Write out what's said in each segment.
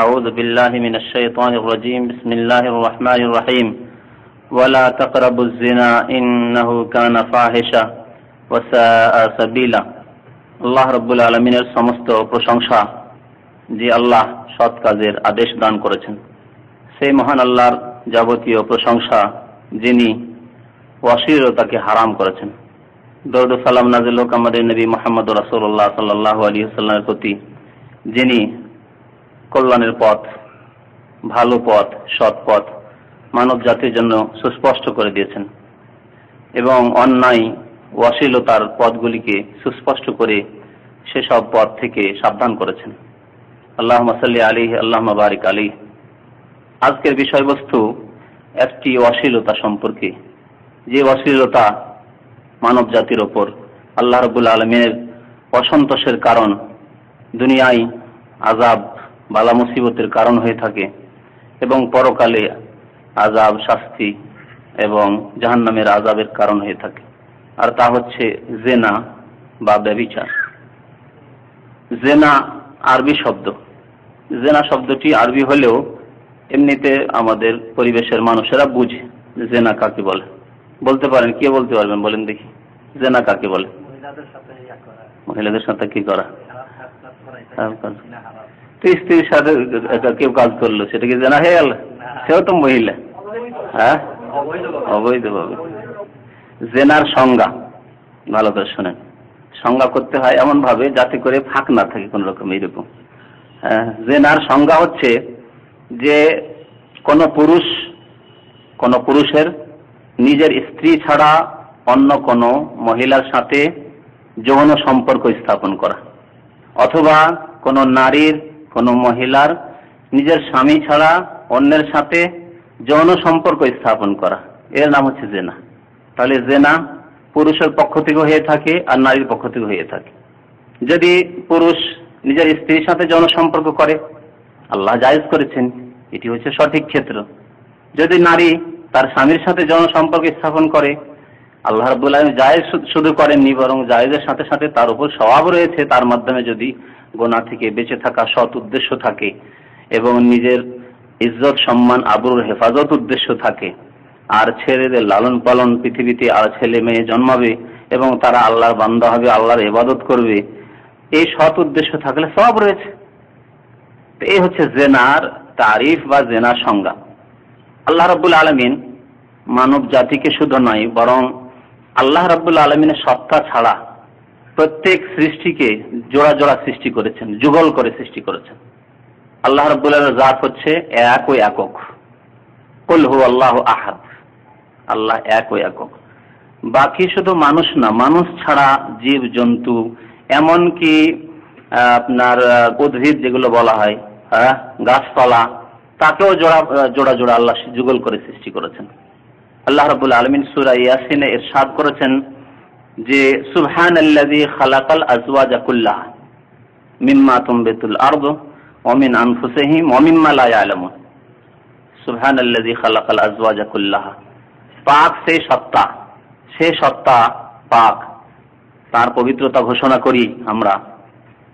أعوذ بالله من الشيطان الرجيم بسم الله الرحمن الرحيم ولا تقربوا الزنا إنه كان فاحشة وساء سبيلا আল্লাহ রাব্বুল আলামিনের সমস্ত প্রশংসা যে আল্লাহ সৎ কাজের আদেশ দান করেছেন, সেই মহান আল্লাহর যাবতীয় প্রশংসা যিনি অশ্লীলতাকে হারাম করেছেন। দরুদ ও সালাম নাযিল হোক আমাদের নবী মুহাম্মদ রাসূলুল্লাহ সাল্লাল্লাহু আলাইহি ওয়াসাল্লামের প্রতি, যিনি কল্যাণের পথ, ভালো পথ, সৎ পথ মানব জাতির জন্য সুস্পষ্ট করে দিয়েছেন এবং অন্যায় অশ্লীলতার পথগুলিকে সুস্পষ্ট করে সেসব পথ থেকে সাবধান করেছেন। আল্লাহুম্মা সাল্লি আলাইহি আল্লাহুম্মা বারিক আলাইহি। আজকের বিষয়বস্তু একটি অশ্লীলতা সম্পর্কে, যে অশ্লীলতা মানব জাতির ওপর আল্লাহ রাব্বুল আলামিনের অসন্তোষের কারণ, দুনিয়ায় আযাব বালা মুসিবতের কারণ হয়ে থাকে এবং পরকালে আযাব, শাস্তি এবং জাহান্নামের আযাবের কারণ হয়ে থাকে, আর তা হচ্ছে জেনা বা ব্যভিচার। জেনা আরবি শব্দ। জেনা শব্দটি আরবি হলেও এমনিতে আমাদের পরিবেশের মানুষেরা বুঝে জেনা কাকে বলে। বলতে পারেন, কে বলতে পারবেন বলেন দেখি, জেনা কাকে বলে? মহিলাদের সাথে কি করা? স্ত্রীর সাথে কেউ কাজ করলো, সেটা কি জেনা হয়ে গেল? সেও তো মহিলা। হ্যাঁ, অবৈধভাবে। জেনার সংজ্ঞা ভালো করে শোনেন। সংজ্ঞা করতে হয় এমন ভাবে যাতে করে ফাঁক না থাকে কোন রকম, এইরকম। হ্যাঁ, জেনার সংজ্ঞা হচ্ছে যে কোন পুরুষের নিজের স্ত্রী ছাড়া অন্য কোন মহিলার সাথে যৌন সম্পর্ক স্থাপন করা, অথবা কোন নারীর, কোন মহিলার নিজের স্বামী ছাড়া অন্যের সাথে যৌন সম্পর্ক স্থাপন করা, এর নাম হচ্ছে জেনা। তাহলে জেনা পুরুষের পক্ষ থেকে হয়ে থাকে আর নারীর পক্ষ থেকে হয়ে থাকে। যদি পুরুষ নিজের স্ত্রীর সাথে যৌন সম্পর্ক করে, আল্লাহ জায়েজ করেছেন, এটি হচ্ছে সঠিক ক্ষেত্র। যদি নারী তার স্বামীর সাথে যৌন সম্পর্ক স্থাপন করে, আল্লাহ রাব্বুল আলামিন জায়েজ শুধু করেননি, বরং জায়েজের সাথে সাথে তার উপর সওয়াব রয়েছে। তার মাধ্যমে যদি গুনাহ থেকে বেঁচে থাকা সৎ উদ্দেশ্য থাকে এবং নিজের ইজ্জত, সম্মান, আবরুর হেফাজত উদ্দেশ্য থাকে, আর ছেলেদের লালন পালন, পৃথিবীতে আর ছেলে মেয়ে জন্মাবে এবং তারা আল্লাহর বান্দা হবে, আল্লাহর ইবাদত করবে, এই সৎ উদ্দেশ্য থাকলে সওয়াব রয়েছে। তো এই হচ্ছে জেনার তারিফ বা জেনার সংজ্ঞা। আল্লাহ রাব্বুল আলামিন মানব জাতিকে শুধু নয়, বরং আল্লাহ রাব্বুল আলামিনের সত্তা ছাড়া প্রত্যেক সৃষ্টিকে জোড়া জোড়া সৃষ্টি করেছেন, যুগল করে সৃষ্টি করেছেন। আল্লাহ রাব্বুল আলামিনের জাত হচ্ছে এক ও একক। কুল হুয়াল্লাহু আহাদ, আল্লাহ এক ও একক। বাকি শুধু মানুষ না, মানুষ ছাড়া জীব জন্তু, এমনকি আপনার উদ্ভিদ যেগুলো বলা হয়, হ্যাঁ, গাছপালা, তাকেও জোড়া জোড়া আল্লাহ যুগল করে সৃষ্টি করেছেন। আল্লাহ রাব্বুল আলামিন সূরা ইয়াসিনে ইরশাদ করেছেন যে সুবহানাল্লাযী খালাকাল আজওয়াজা কুল্লাহা মিম্মা তুনবিতুল আরদু ওয়া মিন আনফুসিহিম ওয়া মিম্মা লা ইয়ালামুন। সুবহানাল্লাযী খালাকাল আজওয়াজা কুল্লাহা, পাক সেই সত্তা পাক, তার পবিত্রতা ঘোষণা করি আমরা,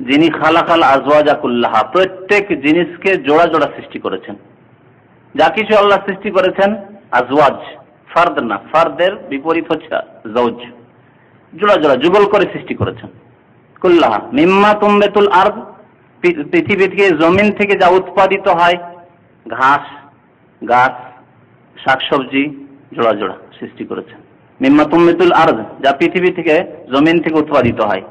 যিনি খালাকাল আজওয়াজা কুল্লাহা, প্রত্যেক জিনিসকে জোড়া জোড়া সৃষ্টি করেছেন। যা কিছু আল্লাহ সৃষ্টি করেছেন আজওয়াজ, ফার্দ না, ফার্দের বিপরীত হচ্ছে জওজ, জোড়া জোড়া যুগল করে সৃষ্টি করেছেন। কুল্লাহা মিম্মা তুনবিতুল আরদ, পৃথিবী থেকে, জমিন থেকে যা উৎপাদিত হয়, ঘাস, গাছ, শাকসবজি, জোড়া জোড়া সৃষ্টি করেছেন। মিম্মা তুনবিতুল আরদ, যা পৃথিবী থেকে, জমিন থেকে উৎপাদিত হয়।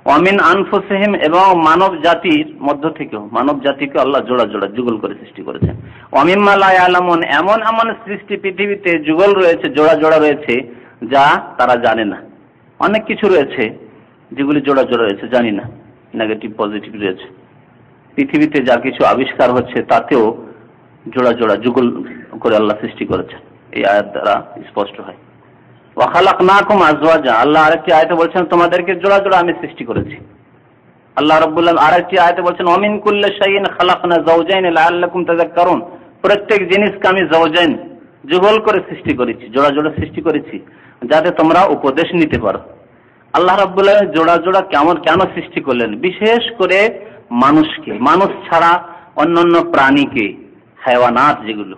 ওয়া মিন আনফুসিহিম, এবং মানব জাতির মধ্য থেকেও, মানব জাতিকে আল্লাহ জোড়া জোড়া যুগল করে সৃষ্টি করেছেন। ওয়া মিম্মা লা ইয়ালামুন, এমন এমন সৃষ্টি পৃথিবীতে যুগল রয়েছে, জোড়া জোড়া রয়েছে, যা তারা জানে না। অনেক কিছু রয়েছে যেগুলি জোড়া জোড়া রয়েছে, জানি না, নেগেটিভ পজিটিভ রয়েছে। পৃথিবীতে যা কিছু আবিষ্কার হচ্ছে তাতেও জোড়া জোড়া যুগল করে আল্লাহ সৃষ্টি করেছেন। এই আয়াত দ্বারা স্পষ্ট হয়। ওয়া খালাকনাকুম আজওয়াজা, আল্লাহ আরেকটি আয়াতে বলছেন তোমাদেরকে জোড়া জোড়া আমি সৃষ্টি করেছি। আল্লাহ রাব্বুল আলামিন আরেকটি আয়াতে বলছেন ওয়া মিন কুল্লি শাইইন খালাকনা যাওজাইন লাআল্লাকুম তাযাক্কারুন, প্রত্যেক জিনিসকে আমি যাওজাইন, যুগল করে সৃষ্টি করেছি, জোড়া জোড়া সৃষ্টি করেছি, যাতে তোমরা উপদেশ নিতে পারো। আল্লাহ রাব্বুল আলামিন জোড়া জোড়া কেন সৃষ্টি করলেন? বিশেষ করে মানুষকে, মানুষ ছাড়া অন্যান্য প্রাণীকে, হায়াওয়ানাত যেগুলো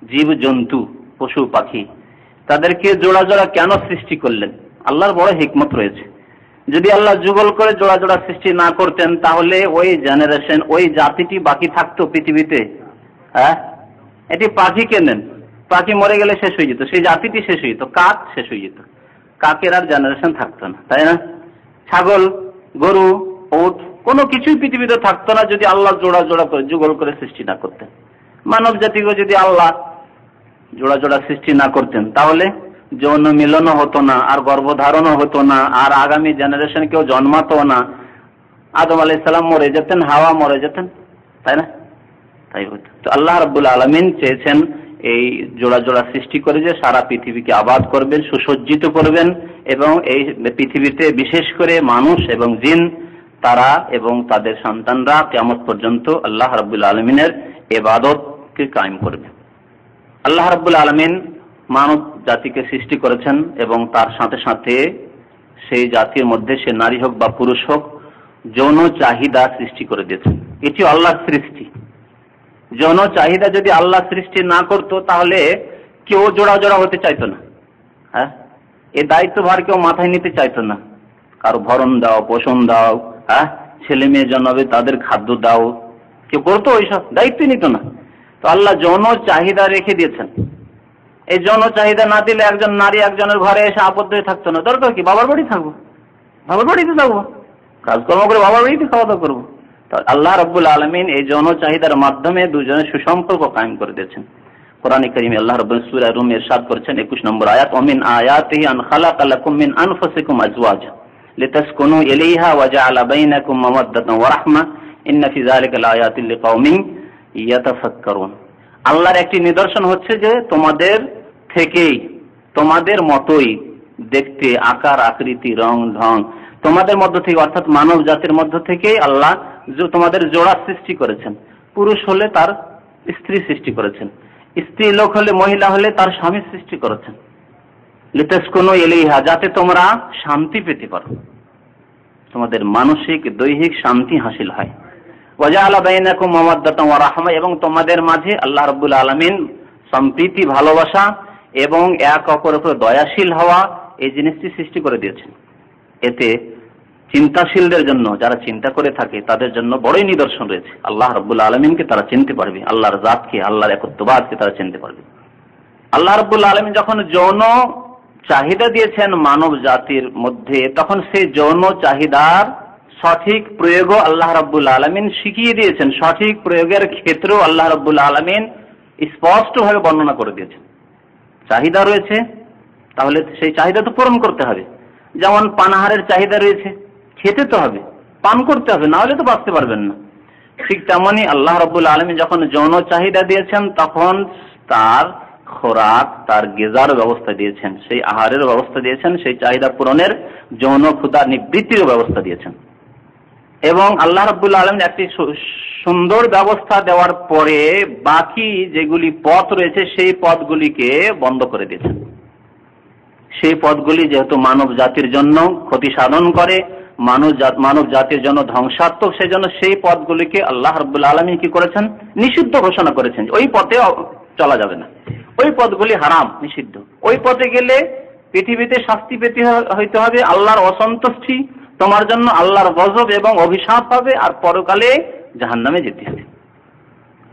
জীব জন্তু পশু পাখি, তাদেরকে জোড়া জোড়া কেন সৃষ্টি করলেন? আল্লাহর বড় হিকমত রয়েছে। যদি আল্লাহ যুগল করে জোড়া জোড়া সৃষ্টি না করতেন তাহলে ওই জেনারেশন, ওই জাতিটি বাকি থাকতো পৃথিবীতে? হ্যাঁ, এটি পাখি কেনেন, পাখি মরে গেলে শেষ হয়ে যেত, সেই জাতিটি শেষ হয়ে যেত, কাক শেষ হয়ে যেত, কাকের আর জেনারেশন থাকতো না, তাই না? ছাগল, গরু, উট, কোনো কিছুই পৃথিবীতে থাকতো না যদি আল্লাহ জোড়া জোড়া করে যুগল করে সৃষ্টি না করতেন। মানব জাতিকে যদি আল্লাহ জোড়া জোড়া সৃষ্টি না করতেন তাহলে যৌন মিলনও হতো না, আর গর্ভধারণও হতো না, আর আগামী জেনারেশন কেউ জন্মাতো না। আদম আলাইহিস সালাম মরে যেতেন, হাওয়া মরে যেতেন, তাই না? তাই হতো। তো আল্লাহ রাব্বুল আলামিন চেয়েছেন এই জোড়া জোড়া সৃষ্টি করে যে সারা পৃথিবীকে আবাদ করবেন, সুসজ্জিত করবেন, এবং এই পৃথিবীতে বিশেষ করে মানুষ এবং জিন, তারা এবং তাদের সন্তানরা কিয়ামত পর্যন্ত আল্লাহ রাব্বুল আলামিনের ইবাদতকে কায়েম করবে। আল্লাহ রাব্বুল আলামিন মানব জাতিকে সৃষ্টি করেছেন এবং তার সাথে সাথে সেই জাতির মধ্যে, সে নারী হোক বা পুরুষ হোক, যৌন চাহিদা সৃষ্টি করে দিয়েছেন। এটি আল্লাহর সৃষ্টি। যৌন চাহিদা যদি আল্লাহ সৃষ্টি না করতো তাহলে কেউ জোড়া জোড়া হতে চাইতো না। হ্যাঁ, এই দায়িত্বভার কেউ মাথায় নিতে চাইতো না। কারো ভরণ দাও, পোষণ দাও, হ্যাঁ, ছেলে মেয়ে জন্মাবে তাদের খাদ্য দাও, কেউ করতো? ওইসব দায়িত্ব নিত না। তো আল্লাহ যৌন চাহিদা রেখে দিয়েছেন। এই যৌন চাহিদা না দিলে একজন নারী একজনের ঘরে এসে আবদ্ধ হয়ে থাকতো না। দরকার কি? বাবার বাড়ি থাকবো, বাবার বাড়িতে থাকবো, কাজকর্ম করে বাবার বাড়িতে খাওয়া দাওয়া করবো। আল্লাহ রাব্বুল আলামিন এই যৌন চাহিদার মাধ্যমে দুজনের সুসম্পর্ক কায়েম করে দিয়েছেন। কোরআনে কারীমে আল্লাহ রাব্বুল সূরা রুম ইরশাদ করেছেন 21 নম্বর আয়াত, ওমিন আয়াতিহি আন খালাকা লাকুম মিন আনফুসিকুম আজওয়াজা লিতাসকুনু ইলাইহা ওয়া জাআলা বাইনাকুম মাওয়াদ্দাতান ওয়া রাহমা ইন্না ফি যালিকা লাআয়াতিন লিকাওমিন ইয়াতাফাক্কারুন। আল্লাহর একটি নিদর্শন হচ্ছে যে তোমাদের থেকেই, তোমাদের মতোই দেখতে, আকার আকৃতি, রং ঢং, তোমাদের মধ্য থেকে, অর্থাৎ মানব জাতির মধ্য থেকেই আল্লাহ তোমাদের জোড়া সৃষ্টি করেছেন। পুরুষ হলে তার স্ত্রী সৃষ্টি করেছেন, স্ত্রী লোক হলে, মহিলা হলে তার স্বামী সৃষ্টি করেছেন। লিতাসকুনু ইলাইহা, যাতে তোমরা শান্তি পেতে পারো, তোমাদের মানসিক দৈহিক শান্তি হাসিল হয়। ওয়া জাআলা বাইনাকুম মাওয়াদ্দাতান ওয়া রাহমা, এবং তোমাদের মাঝে আল্লাহ রাব্বুল আলামিন সম্প্রীতি, ভালোবাসা এবং এক অপরের উপর দয়াশীল হওয়া, এই জিনিসটি সৃষ্টি করে দিয়েছেন। এতে চিন্তাশীলদের জন্য, যারা চিন্তা করে থাকে তাদের জন্য বড়ই নিদর্শন রয়েছে। আল্লাহ রাব্বুল আলামিনকে তারা চিনতে পারবে, আল্লাহর জাতকে, আল্লাহর একত্ববাদকে তারা চিনতে পারবে। আল্লাহ রাব্বুল আলামিন যখন যৌন চাহিদা দিয়েছেন মানব জাতির মধ্যে, তখন সেই যৌন চাহিদার সঠিক প্রয়োগও আল্লাহ রাব্বুল আলামিন শিখিয়ে দিয়েছেন। সঠিক প্রয়োগের ক্ষেত্রেও আল্লাহ রাব্বুল আলামিন স্পষ্টভাবে বর্ণনা করে দিয়েছেন। চাহিদা রয়েছে, তাহলে সেই চাহিদা তো পূরণ করতে হবে। যেমন পানাহারের চাহিদা রয়েছে, খেতে তো হবে, পান করতে হবে, না হলে তো বাঁচতে পারবেন না। ঠিক তেমনি আল্লাহ রাব্বুল আলামিন যখন যৌন চাহিদা দিয়েছেন তখন তার খোরাক, তার গিজার ব্যবস্থা দিয়েছেন, সেই আহারের ব্যবস্থা দিয়েছেন, সেই চাহিদা পূরণের, যৌন ক্ষুধা নিবৃত্তির ব্যবস্থা দিয়েছেন। এবং আল্লাহ রাব্বুল আলামিন একটি সুন্দর ব্যবস্থা দেওয়ার পরে বাকি যেগুলি পথ রয়েছে সেই পথগুলিকে বন্ধ করে দিয়েছেন। সেই পথগুলি যেহেতু মানব জাতির জন্য ক্ষতি সাধন করে, মানব জাতির জন্য ধ্বংসাত্মক, সেজন্য সেই পথগুলিকে আল্লাহ রাব্বুল আলামিন কি করেছেন? নিষিদ্ধ ঘোষণা করেছেন। ওই পথে চলা যাবে না, ওই পথগুলি হারাম, নিষিদ্ধ। ওই পথে গেলে পৃথিবীতে শাস্তি পেতে হইতে হবে, আল্লাহর অসন্তুষ্টি তোমার জন্য, আল্লাহর গজব এবং অভিশাপ হবে, আর পরকালে জাহান্নামে যেতে হবে।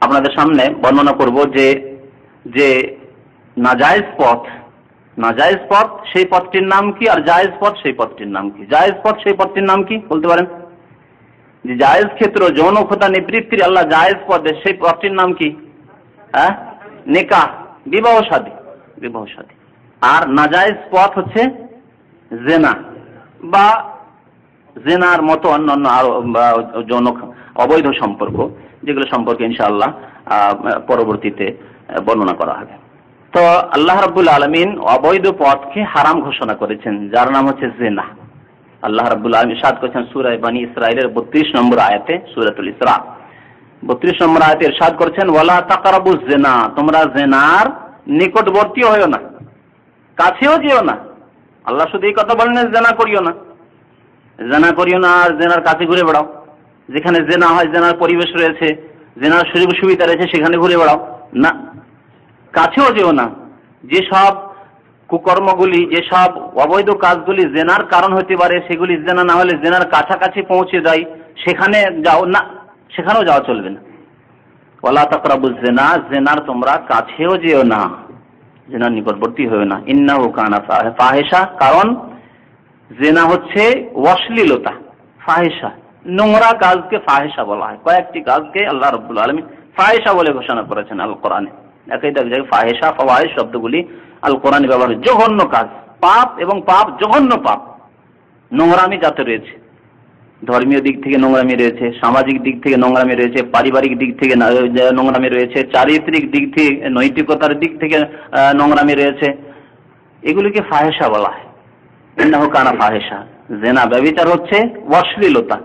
আপনাদের সামনে বর্ণনা করব যে নাজায়েজ পথ, নাজায়েজ পথ সেই পথটির নাম কি, আর জায়েজ পথ সেই পথটির নাম কি। জায়েজ পথ সেই পথটির নাম কি বলতে পারেন? যে জায়েজ ক্ষেত্র, যৌন ক্ষুধা নিবৃত্তির আল্লাহ জায়েজ পথ, সেই পথটির নাম কি? হ্যাঁ, নিকাহ, বিবাহ শাদী, বিবাহ শাদী। আর নাজায়েজ পথ হচ্ছে জেনা বা জেনার মতো অন্যান্য আরো যৌন অবৈধ সম্পর্ক, যেগুলো সম্পর্কে ইনশাআল্লাহ পরবর্তীতে বর্ণনা করা হবে। তো আল্লাহ রাব্বুল আলামিন অবৈধ পথকে হারাম ঘোষণা করেছেন, যার নাম হচ্ছে জেনা। আল্লাহ রাব্বুল আলামিন ইরশাদ করেছেন সূরা বনী ইসরাঈলের 32 নম্বর আয়াতে, সূরাতুল ইসরা 32 নম্বর আয়াতে ইরশাদ করেছেন, ওয়ালা তাকরাবুজ জিনা, তোমরা জেনার নিকটবর্তী হয়ো না, কাছেও যেও না। আল্লাহ শুধু এই কথা বলেন জেনা করিও না, জেনা করিও না আর জেনার কাছে ঘুরে বেড়াও। যেখানে জেনা হয়, জেনার পরিবেশ রয়েছে, জেনার সুযোগ সুবিধা রয়েছে সেখানে ঘুরে বেড়াও না, কাছেও যেও না। যেসব কুকর্মগুলি, যেসব অবৈধ কাজগুলি জেনার কারণ হতে পারে, সেগুলি জেনা না হলে জেনার কাছাকাছি পৌঁছে যায়, সেখানে যাও না, সেখানেও যাওয়া চলবে না। ওয়ালা তাকরাবুজ জিনা, জেনার তোমরা কাছেও যেও না, জেনার নিকটবর্তী হয়েও না। ইন্নাহু কানা ফাহিশা, কারণ জেনা হচ্ছে অশ্লীলতা, ফাহিশা নোংরা কাজকে ফাহিশা বলা হয়। কয়েকটি কাজকে আল্লাহ রাব্বুল আলামিন ফাহিশা বলে ঘোষণা করেছেন আল কোরআনে। একই জায়গায় ফাহিশা, ফাওয়াহিশ শব্দগুলি আল কোরআনে ব্যবহার। জঘন্য কাজ, পাপ এবং পাপ, জঘন্য পাপ, নোংরামি যাতে রয়েছে, ধর্মীয় দিক থেকে নোংরামি রয়েছে, সামাজিক দিক থেকে নোংরামি রয়েছে, পারিবারিক দিক থেকে নোংরামি রয়েছে, চারিত্রিক দিক থেকে, নৈতিকতার দিক থেকে নোংরামি রয়েছে, এগুলিকে ফাহিশা বলা হয়। ইন্নাহু কানা ফাহিশা, জেনা ব্যভিচার হচ্ছে অশ্লীলতা,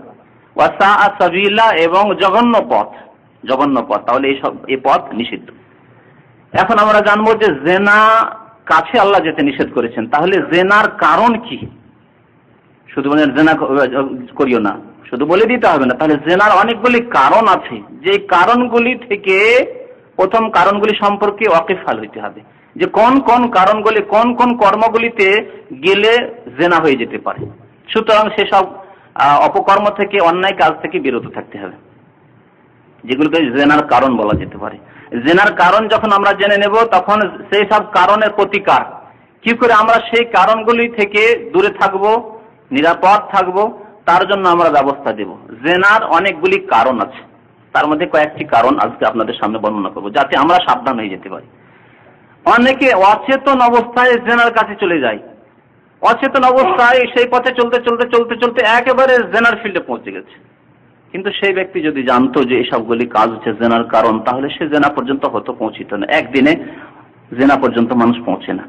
ওয়া সাআ সাবিলা এবং জঘন্য পথ, জঘন্য পথ। তাহলে এই পথ নিষিদ্ধ। এখন আমরা জানবো যে জেনা কাছে আল্লাহ যেতে নিষেধ করেছেন, তাহলে জেনার কারণ কি? শুধু বলে জেনা করিও না, শুধু বলে দিতে হবে না। তাহলে জেনার অনেকগুলি কারণ আছে, যে কারণগুলি থেকে প্রথম কারণগুলি সম্পর্কে ওয়াকিফাল হইতে হবে, যে কোন কোন কারণগুলি, কোন কোন কর্মগুলিতে গেলে জেনা হয়ে যেতে পারে। সুতরাং সেসব অপকর্ম থেকে, অন্যায় কাজ থেকে বিরত থাকতে হবে, যেগুলোকে জেনার কারণ বলা যেতে পারে। জেনার কারণ যখন আমরা জেনে নেব, তখন সেই সব কারণের প্রতিকার কি করে আমরা সেই কারণগুলি থেকে দূরে থাকব, নিরাপদ থাকব, তার জন্য আমরা ব্যবস্থা দেব। জেনার অনেকগুলি কারণ আছে, তার মধ্যে কয়েকটি কারণ আজকে আপনাদের সামনে বর্ণনা করব, যাতে আমরা সাবধান হয়ে যেতে পারি। অনেকে অচেতন অবস্থায় জেনার কাছে চলে যায়, অচেতন অবস্থায় সেই পথে চলতে চলতে চলতে চলতে একেবারে জেনার ফিল্ডে পৌঁছে গেছে। কিন্তু সেই ব্যক্তি যদি জানতো যে এসবগুলি কাজ হচ্ছে জেনার কারণ, তাহলে সে জেনা পর্যন্ত হয়তো পৌঁছিত না। একদিনে জেনা পর্যন্ত মানুষ পৌঁছে না।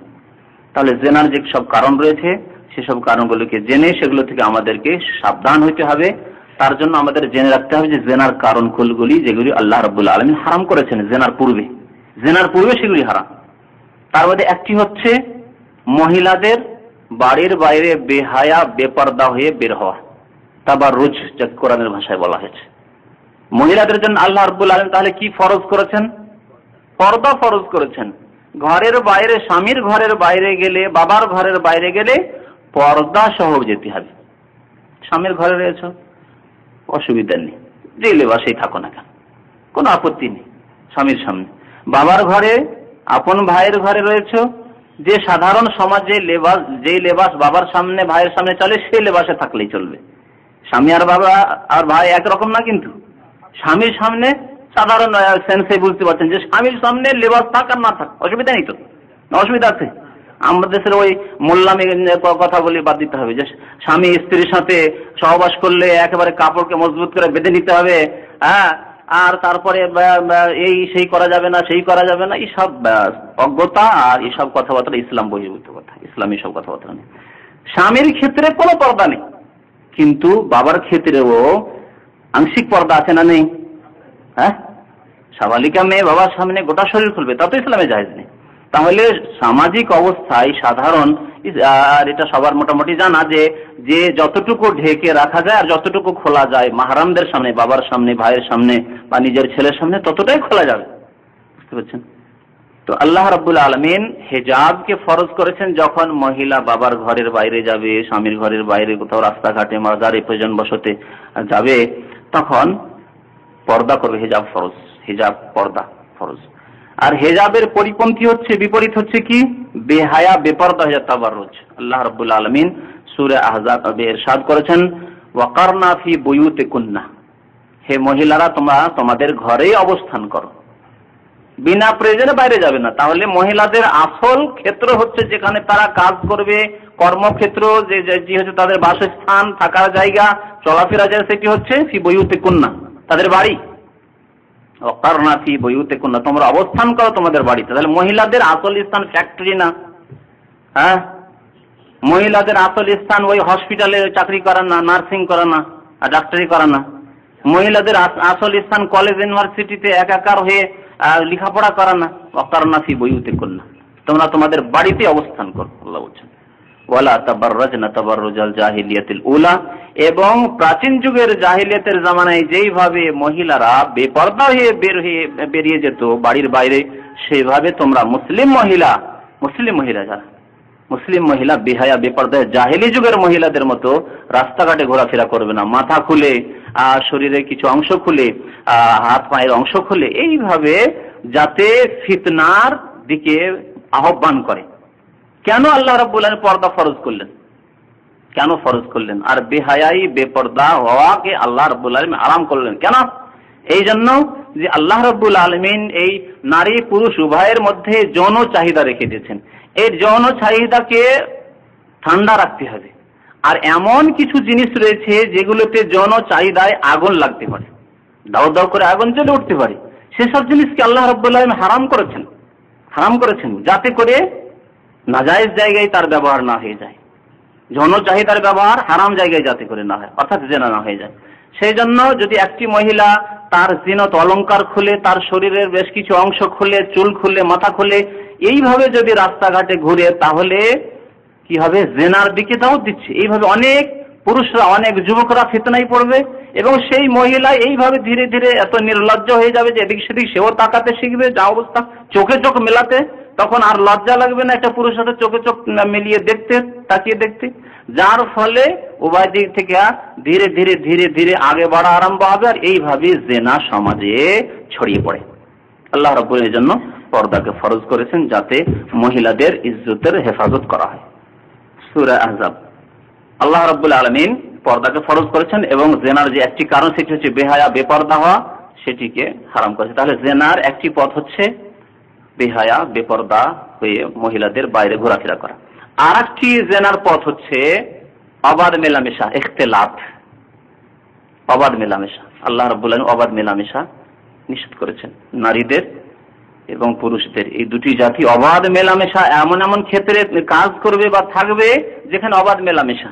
তাহলে জেনার যে সব কারণ রয়েছে, সেসব কারণগুলোকে জেনে সেগুলো থেকে আমাদেরকে সাবধান হইতে হবে। তার জন্য আমাদের জেনে রাখতে হবে যে জেনার কারণগুলি, যেগুলি আল্লাহ রাব্বুল আলামিন হারাম করেছেন জেনার পূর্বে সেগুলি হারাম। তার মধ্যে একটি হচ্ছে মহিলাদের বাড়ির বাইরে বেহায়া বেপর্দা হয়ে বের হওয়া, তাবাররুজ, যা কোরআনের ভাষায় বলা হয়েছে। মহিলাদের জন্য আল্লাহ রাব্বুল আলামিন তাহলে কি ফরজ করেছেন? পর্দা ফরজ করেছেন। ঘরের বাইরে, স্বামীর ঘরের বাইরে গেলে, বাবার ঘরের বাইরে গেলে পর্দা সহ যেতে হবে। স্বামীর ঘরে রয়েছ, অসুবিধা নেই, যে লেবাসেই থাকো না কেন, কোনো আপত্তি নেই স্বামীর সামনে। বাবার ঘরে, আপন ভাইয়ের ঘরে রয়েছ, যে সাধারণ সমাজে লেবাস, যেই লেবাস বাবার সামনে ভাইয়ের সামনে চলে, সেই লেবাসে থাকলেই চলবে। স্বামী আর বাবা আর ভাই একরকম না, কিন্তু স্বামীর সামনে সাধারণ সেন্সে বুঝতে পারছেন যে স্বামীর সামনে লেবাস থাক আর না থাক অসুবিধা নেই। তো অসুবিধা আছে? আমাদের দেশের ওই মোল্লামি কথা বলে বাদ দিতে হবে যে স্বামী স্ত্রীর সাথে সহবাস করলে একেবারে কাপড়কে মজবুত করে বেঁধে নিতে হবে, হ্যাঁ, আর তারপরে এই সেই করা যাবে না, সেই করা যাবে না, এইসব অজ্ঞতা আর এইসব কথাবার্তা ইসলাম বহির্ভূত কথা। ইসলাম এইসব কথাবার্তা নেই। স্বামীর ক্ষেত্রে কোনো পর্দা নেই, কিন্তু বাবার ক্ষেত্রেও আংশিক পর্দা আছে না নেই? হ্যাঁ, সাবালিকা মেয়ে বাবার সামনে গোটা শরীর খুলবে, তা তো ইসলামে জায়েজ নেই। তাহলে সামাজিক অবস্থায় সাধারণ, আর এটা সবার মোটামুটি জানা, যে যতটুকু ঢেকে রাখা যায় আর যতটুকু খোলা যায় মাহরামদের সামনে, বাবার সামনে, ভাইয়ের সামনে বা নিজের ছেলের সামনে, ততটাই খোলা যাবে। বুঝতে পারছেন? তো আল্লাহ রাব্বুল আলামিন হিজাবকে ফরজ করেছেন যখন মহিলা বাবার ঘরের বাইরে যাবে, স্বামীর ঘরের বাইরে কোথাও রাস্তাঘাটে, মাজারে, প্রয়োজন বসতে যাবে, তখন পর্দা করবে। হিজাব ফরজ, হিজাব পর্দা ফরজ। আর হিজাবের পরিপন্থী হচ্ছে, বিপরীত হচ্ছে কি? বেহায়া বেপর্দা হিজাব, তাবাররুজ। আল্লাহ রাব্বুল আলামিন সূরা আহজাবে ইরশাদ করেছেন, ওয়াকারনা ফি বুয়ুতিকুন্না, হে মহিলারা তোমরা তোমাদের ঘরেই অবস্থান করো, বিনা প্রয়োজনে বাইরে যাবে না। তাহলে মহিলাদের আসল ক্ষেত্র হচ্ছে যেখানে তারা কাজ করবে, কর্মক্ষেত্র, যে হচ্ছে তাদের বাসস্থান, থাকার জায়গা, চলাফেরা যায়, সেটি হচ্ছে ফি বুয়ুতিকুন্না, তাদের বাড়ি। ওয়াকারনা ফি বুয়ুতিকুন্না, তোমরা অবস্থান করো তোমাদের বাড়িতে। তাহলে মহিলাদের আসল স্থান ফ্যাক্টরি না, হ্যাঁ, মহিলাদের আসল স্থান ওই হসপিটালে চাকরি করা না, নার্সিং করা না, আর ডাক্তারি করা না। মহিলাদের আসল স্থান কলেজ ইউনিভার্সিটিতে একাকার হয়ে লেখাপড়া করা না। ওয়াকারনা ফি বুয়ুতিকুন্না, তোমরা তোমাদের বাড়িতে অবস্থান করো, আল্লাহ বলছেন। ওয়ালা তাবাররাজনা তাবাররুজাল জাহিলিয়াতিল উলা, এবং প্রাচীন যুগের জাহিলিয়াতের জামানায় যেইভাবে মহিলারা বেপরদা হয়ে বেরিয়ে যেত বাড়ির বাইরে, সেইভাবে তোমরা মুসলিম মহিলা বেহায়া বেপরদায় জাহিলি যুগের মহিলাদের মতো রাস্তাঘাটে ঘোরাফেরা করবে না। মাথা খুলে, শরীরের কিছু অংশ খুলে, হাত পায়ের অংশ খুলে, এইভাবে যাতে ফিতনার দিকে আহ্বান করে। কেন আল্লাহ রাব্বুল আলামিন পর্দা ফরজ করলেন? কেন ফরজ করলেন? আর বেহায়াই বেপর্দা হওয়াকে আল্লাহ রাব্বুল আলামিন আরাম করলেন কেন? এই জন্য যে আল্লাহ রাব্বুল আলামিন এই নারী পুরুষ উভয়ের মধ্যে যৌন চাহিদা রেখে দিয়েছেন। এই যৌন চাহিদাকে ঠান্ডা রাখতে হবে। আর এমন কিছু জিনিস রয়েছে যেগুলোতে যৌন চাহিদায় আগুন লাগতে পারে, দাও দাও করে আগুন জ্বলে উঠতে পারে। সেসব জিনিসকে আল্লাহ রাব্বুল আলামিন হারাম করেছেন যাতে করে নাজায়েজ জায়গায় তার ব্যবহার না হয়ে যায়। যৌন চাহিদার ব্যবহার হারাম জায়গায় যাতে করে না হয়, অর্থাৎ জেনা না হয়ে যায়। সেই জন্য যদি একটি মহিলা তার জিনত অলংকার খুলে, তার শরীরের বেশ কিছু অংশ খুলে, চুল খুলে, মাথা খুলে, এইভাবে যদি রাস্তাঘাটে ঘুরে, তাহলে কি হবে? জেনার দিকে দাওয়াত দিচ্ছে। এইভাবে অনেক পুরুষরা, অনেক যুবকরা ফিতনায় পড়বে, এবং সেই মহিলা এইভাবে ধীরে ধীরে এত নির্লজ্জ হয়ে যাবে যে এদিক সেদিক সেও তাকাতে শিখবে। যা অবস্থা, চোখে চোখ মেলাতে তখন আর লজ্জা লাগবে না একটা পুরুষের সাথে চোখে চোখ মিলিয়ে দেখতে, তাকিয়ে দেখতে, যার ফলে উভয় দিক থেকে ধীরে ধীরে ধীরে ধীরে আগে বাড়া আরম্ভ হবে, আর এইভাবে জেনা সমাজে ছড়িয়ে পড়ে। আল্লাহ রাব্বুল আলামিন এর জন্য পর্দাকে ফরজ করেছেন যাতে মহিলাদের ইজ্জতের হেফাজত করা হয়। সূরা আহজাব। আল্লাহ রাব্বুল আলামিন পর্দাকে ফরজ করেছেন, এবং জেনার যে একটি কারণ সেটি হচ্ছে বেহায়া বেপর্দা হওয়া, সেটিকে হারাম করেছে। তাহলে জেনার একটি পথ হচ্ছে বেহায়া বেপর্দা হয়ে মহিলাদের বাইরে ঘোরাফেরা করা। আর একটি জেনার পথ হচ্ছে অবাধ মেলামেশা, ইখতিলাত, অবাধ মেলামেশা। আল্লাহ রাব্বুল আলামিন অবাধ মেলামেশা নিষেধ করেছেন। নারীদের এবং পুরুষদের এই দুটি জাতি অবাধ মেলামেশা এমন এমন ক্ষেত্রে কাজ করবে বা থাকবে যেখানে অবাধ মেলামেশা।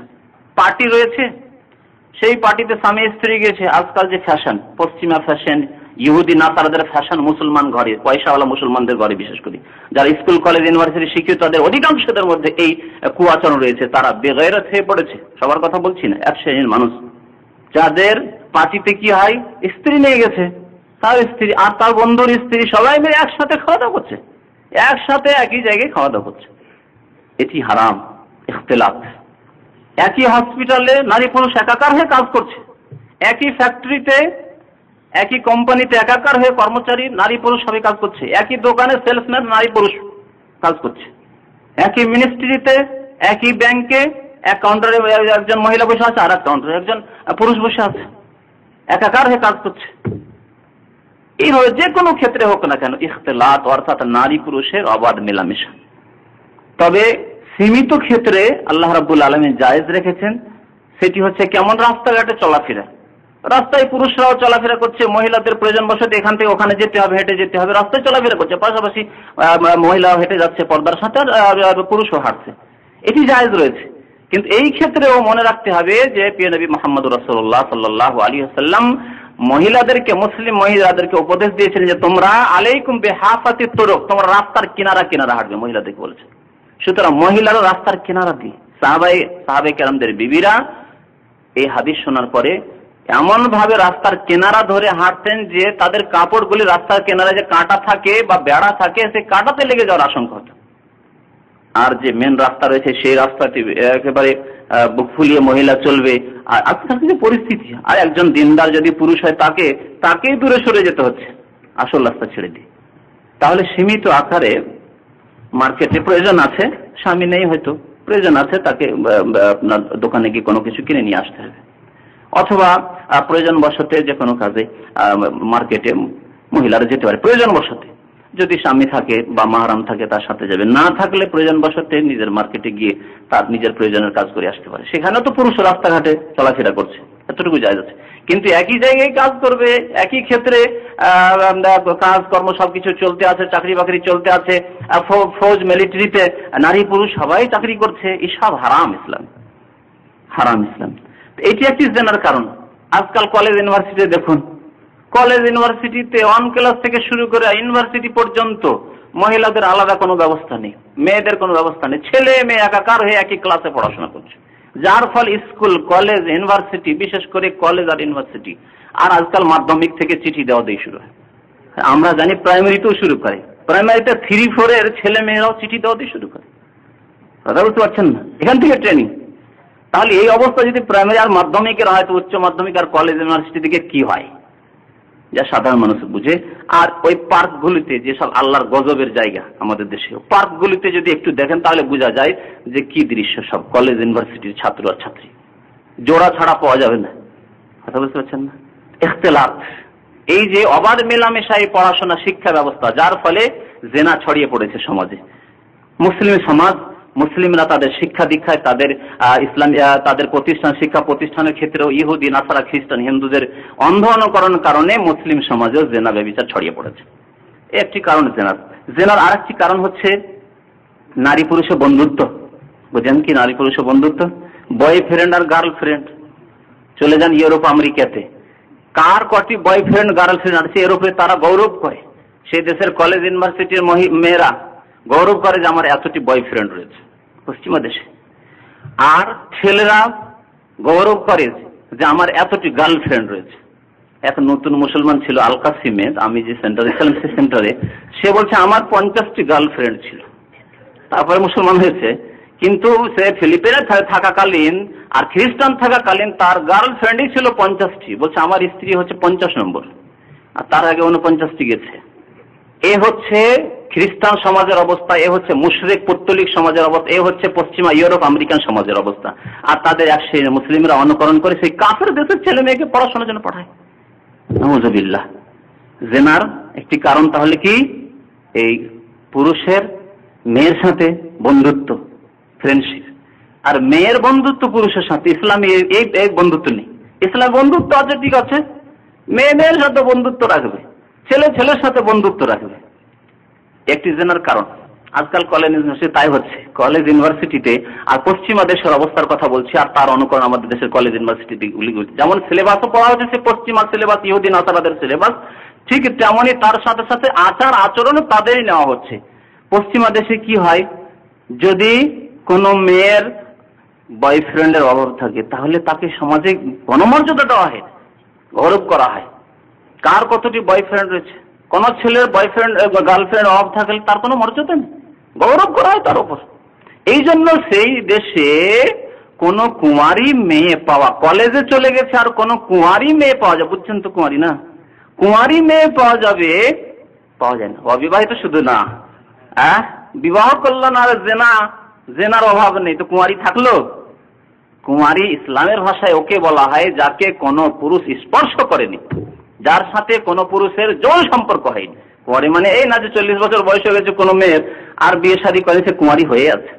পার্টি রয়েছে, সেই পার্টিতে স্বামী স্ত্রী গেছে। আজকাল যে ফ্যাশন, পশ্চিমা ফ্যাশন, ইহুদি নাসারাদের ফ্যাশন মুসলমান ঘরে, পয়সাওয়ালা মুসলমানদের ঘরে, বিশেষ করে যারা স্কুল কলেজ ইউনিভার্সিটি শিক্ষিত, তাদের অধিকাংশদের মধ্যে এই কুআচরণ রয়েছে। তারা বেগায়রত হয়ে পড়েছে। সবার কথা বলছি না, এক শ্রেণীর মানুষ যাদের পার্টিতে কি হয়, স্ত্রী নিয়ে গেছে, তার স্ত্রী আর তার বন্ধুর স্ত্রী সবাই মিলে একসাথে খাওয়া দাওয়া করছে, একসাথে একই জায়গায় খাওয়া দাওয়া করছে। এটি হারাম, ইখতিলাত। একই হসপিটালে নারী পুরুষ একাকার হয়ে কাজ করছে, একই ফ্যাক্টরিতে, একই কোম্পানিতে একাকার হয়ে কর্মচারী নারী পুরুষ সবাই কাজ করছে, একই দোকানে সেলসম্যান নারী পুরুষ কাজ করছে, একই মিনিস্ট্রিতে, একই ব্যাংকে এক কাউন্টারে একজন মহিলা বসে আছে, আর এক কাউন্টারে একজন পুরুষ বসে আছে, একাকার হয়ে কাজ করছে। এইভাবে যে কোনো ক্ষেত্রে হোক না কেন ইখতিলাত, অর্থাৎ নারী পুরুষের অবাধ মেলামেশা। তবে সীমিত ক্ষেত্রে আল্লাহ রাব্বুল আলামিন জায়েজ রেখেছেন। সেটি হচ্ছে কেমন? রাস্তাঘাটে চলাফেরা। রাস্তায় পুরুষরাও চলাফেরা করছে, মহিলাদের প্রয়োজন বসতে এখান থেকে ওখানে যেতে হবে, হেঁটে যেতে হবে, রাস্তায় চলাফেরা করছে, পাশাপাশি মহিলাও হেঁটে যাচ্ছে পর্দার সাথে, আর পুরুষও হাঁটছে। এটি জায়েজ রয়েছে। কিন্তু এই ক্ষেত্রেও মনে রাখতে হবে যে প্রিয় নবী মুহাম্মদুর রাসূলুল্লাহ সাল্লাল্লাহু আলাইহি ওয়াসাল্লাম মহিলাদেরকে, মুসলিম মহিলাদেরকে উপদেশ দিয়েছিলেন যে তোমরা আলাইকুম বিহাফাতিত তুরুক, তোমরা রাস্তার কিনারা কিনারা হাঁটবে, মহিলাদেরকে বলেছেন। সুতরাং মহিলারা রাস্তার কিনারা দিয়ে, সাহাবায়ে কেরামদের বিবিরা এই হাদিস শোনার পরে এমন ভাবে রাস্তার কিনারা ধরে হাঁটতেন যে তাদের কাপড়গুলি রাস্তার কিনারে যে কাঁটা থাকে বা বেড়া থাকে, সেই কাঁটাতে লেগে যাওয়ার আশঙ্কা হতো। আর যে মেন রাস্তা রয়েছে সেই রাস্তাটি একেবারে বুক ফুলিয়ে মহিলা চলবে। আর আজকাল যে পরিস্থিতি, আর একজন দিনদার যদি পুরুষ হয় তাকেই দূরে সরে যেতে হচ্ছে আসল রাস্তা ছেড়ে দিয়ে। তাহলে সীমিত আকারে মার্কেটে প্রয়োজন আছে, স্বামী নেই হয়তো, প্রয়োজন আছে, তাকে আপনার দোকানে গিয়ে কোনো কিছু কিনে নিয়ে আসতে হবে, অথবা প্রয়োজন বশতে যে কোনো কাজে মার্কেটে মহিলারা যেতে পারে প্রয়োজন বশতে। যদি স্বামী থাকে বা মাহরাম থাকে তার সাথে যাবে, না থাকলে প্রয়োজন বশতে নিজের মার্কেটে গিয়ে তার নিজের প্রয়োজনের কাজ করে আসতে পারে। সেখানে তো পুরুষ রাস্তাঘাটে চলাফেরা করছে, এতটুকু জায়েজ আছে। কিন্তু একই জায়গায় কাজ করবে, একই ক্ষেত্রে কাজ কর্ম সবকিছু চলতে আছে, চাকরি বাকরি চলতে আছে, ফৌজ মিলিটারিতে নারী পুরুষ সবাই চাকরি করছে, এসব হারাম ইসলাম, হারাম ইসলাম। এটি একটি জেনার কারণ। আজকাল কলেজ ইউনিভার্সিটি দেখুন, কলেজ ইউনিভার্সিটিতে অন ক্লাস থেকে শুরু করে ইউনিভার্সিটি পর্যন্ত মহিলাদের আলাদা কোনো ব্যবস্থা নেই, মেয়েদের কোনো ব্যবস্থা নেই, ছেলে মেয়ে একাকার হয়ে একই ক্লাসে পড়াশোনা করছে, যার ফল স্কুল, কলেজ, ইউনিভার্সিটি, বিশেষ করে কলেজ আর ইউনিভার্সিটি, আর আজকাল মাধ্যমিক থেকে চিঠি দেওয়া দিয়ে শুরু হয়। আমরা জানি প্রাইমারিতেও শুরু করে, প্রাইমারিতে 3-4 ছেলে মেয়েরাও চিঠি দেওয়া দিয়ে শুরু করে। কথা বুঝতে পারছেন না? এখান থেকে ট্রেনিং। তাহলে এই অবস্থা যদি প্রাইমারি আর মাধ্যমিকের হয়, তো উচ্চ মাধ্যমিক আর কলেজ ইউনিভার্সিটি থেকে কি হয়, যা সাধারণ মানুষ বুঝে। আর ওই পার্কগুলিতে, যেসব আল্লাহর গজবের জায়গা আমাদের দেশে, পার্কগুলিতে যদি একটু দেখেন তাহলে বোঝা যায় যে কি দৃশ্য। সব কলেজ ইউনিভার্সিটির ছাত্র আর ছাত্রী, জোড়া ছাড়া পাওয়া যাবে না। কথা বুঝতে পারছেন না? ইখতিলাত, এই যে অবাধ মেলামেশা, এই পড়াশোনা শিক্ষা ব্যবস্থা, যার ফলে জেনা ছড়িয়ে পড়েছে সমাজে। মুসলিম সমাজ, মুসলিমরা তাদের শিক্ষা দীক্ষায়, তাদের ইসলাম, তাদের প্রতিষ্ঠান, শিক্ষা প্রতিষ্ঠানের ক্ষেত্রেও ইহুদি, নাসারা, খ্রিস্টান, হিন্দুদের অন্ধ অনুকরণের কারণে মুসলিম সমাজেও জেনা ব্যভিচার ছড়িয়ে পড়েছে। একটি কারণ জেনার। জেনার আরেকটি কারণ হচ্ছে নারী পুরুষের বন্ধুত্ব। বুঝেন কি নারী পুরুষের বন্ধুত্ব? বয়ফ্রেন্ড আর গার্লফ্রেন্ড। চলে যান ইউরোপ, আমেরিকাতে, কার কটি বয়ফ্রেন্ড গার্লফ্রেন্ড আছে ইউরোপে, তারা গৌরব করে। সেই দেশের কলেজ ইউনিভার্সিটির মেয়েরা গৌরব করে যে আমার এতটি বয়ফ্রেন্ড রয়েছে পশ্চিমা দেশে। আর ছেলেরা গৌরব করে যে আমার এতটি গার্লফ্রেন্ড রয়েছে। এক নতুন মুসলমান ছিল আল কাসিমে, আমি যে সেন্টারে ছিলাম সেই সেন্টারে, সে বলছে আমার 50টি গার্লফ্রেন্ড ছিল। তারপরে মুসলমান হয়েছে, কিন্তু সে ফিলিপিনে থাকাকালীন আর খ্রিস্টান থাকাকালীন তার গার্লফ্রেন্ডই ছিল 50টি। বলছে আমার স্ত্রী হচ্ছে 50 নম্বর, আর তার আগে 49টি গেছে। এ হচ্ছে খ্রিস্টান সমাজের অবস্থা, এ হচ্ছে মুশরিক পৌত্তলিক সমাজের অবস্থা, এ হচ্ছে পশ্চিমা ইউরোপ আমেরিকান সমাজের অবস্থা। আর তাদের এক শ্রেণীর মুসলিমরা অনুকরণ করে সেই কাফের দেশের ছেলে মেয়েকে পড়াশোনার জন্য পাঠায়। নাউযুবিল্লাহ। জেনার একটি কারণ তাহলে কি? এই পুরুষের মেয়ের সাথে বন্ধুত্ব, ফ্রেন্ডশিপ। আর মেয়ের বন্ধুত্ব পুরুষের সাথে ইসলামী এই বন্ধুত্ব নেই। ইসলাম বন্ধুত্ব আছে, ঠিক আছে, মেয়ে মেয়ের সাথে বন্ধুত্ব রাখবে, ছেলে ছেলের সাথে বন্ধুত্ব রাখবে। একটি জেনার কারণ। আজকাল কলেজ ইউনিভার্সিটি তাই হচ্ছে, কলেজ ইউনিভার্সিটিতে। আর পশ্চিমা দেশের অবস্থার কথা বলছি, আর তার অনুকরণ আমাদের দেশের কলেজ ইউনিভার্সিটি গুলি, যেমন সিলেবাসও পড়া হচ্ছে পশ্চিমা সিলেবাস, ইহুদি নাসারাদের সিলেবাস, ঠিক তেমনই তার সাথে সাথে আচার আচরণও তাদেরই নেওয়া হচ্ছে। পশ্চিমা দেশে কি হয়, যদি কোনো মেয়ের বয়ফ্রেন্ডের অভাব থাকে তাহলে তাকে সমাজে গণমর্যাদা দেওয়া হয়, গৌরব করা হয়। কার কতটি বয়ফ্রেন্ড রয়েছে, কোন ছেলের বয়ফ্রেন্ড গার্লফ্রেন্ড অভাব থাকলে তার কোনো মর্যাদা নেই, গৌরব করা হয় তার উপর। এই জন্য সেই দেশে কোন কুমারী মেয়ে পাওয়া, কলেজে চলে গেছে আর কোন কুমারী মেয়ে পাওয়া যায়, বুঝছেন তো, কুমারী না, কুমারী মেয়ে পাওয়া যাবে, পাওয়া যায় না। অবিবাহিত শুধু না, বিবাহ করলো না, আর জেনার অভাব নেই, তো কুমারী থাকলো। কুমারী ইসলামের ভাষায় ওকে বলা হয় যাকে কোনো পুরুষ স্পর্শ করেনি, যার সাথে কোনো পুরুষের যৌন সম্পর্ক হয়নি। কুমারী মানে এই না যে 40 বছর বয়স হয়ে গেছে কোনো মেয়ের আর বিয়ে শাদী করেছে, কুমারী হয়ে আছে,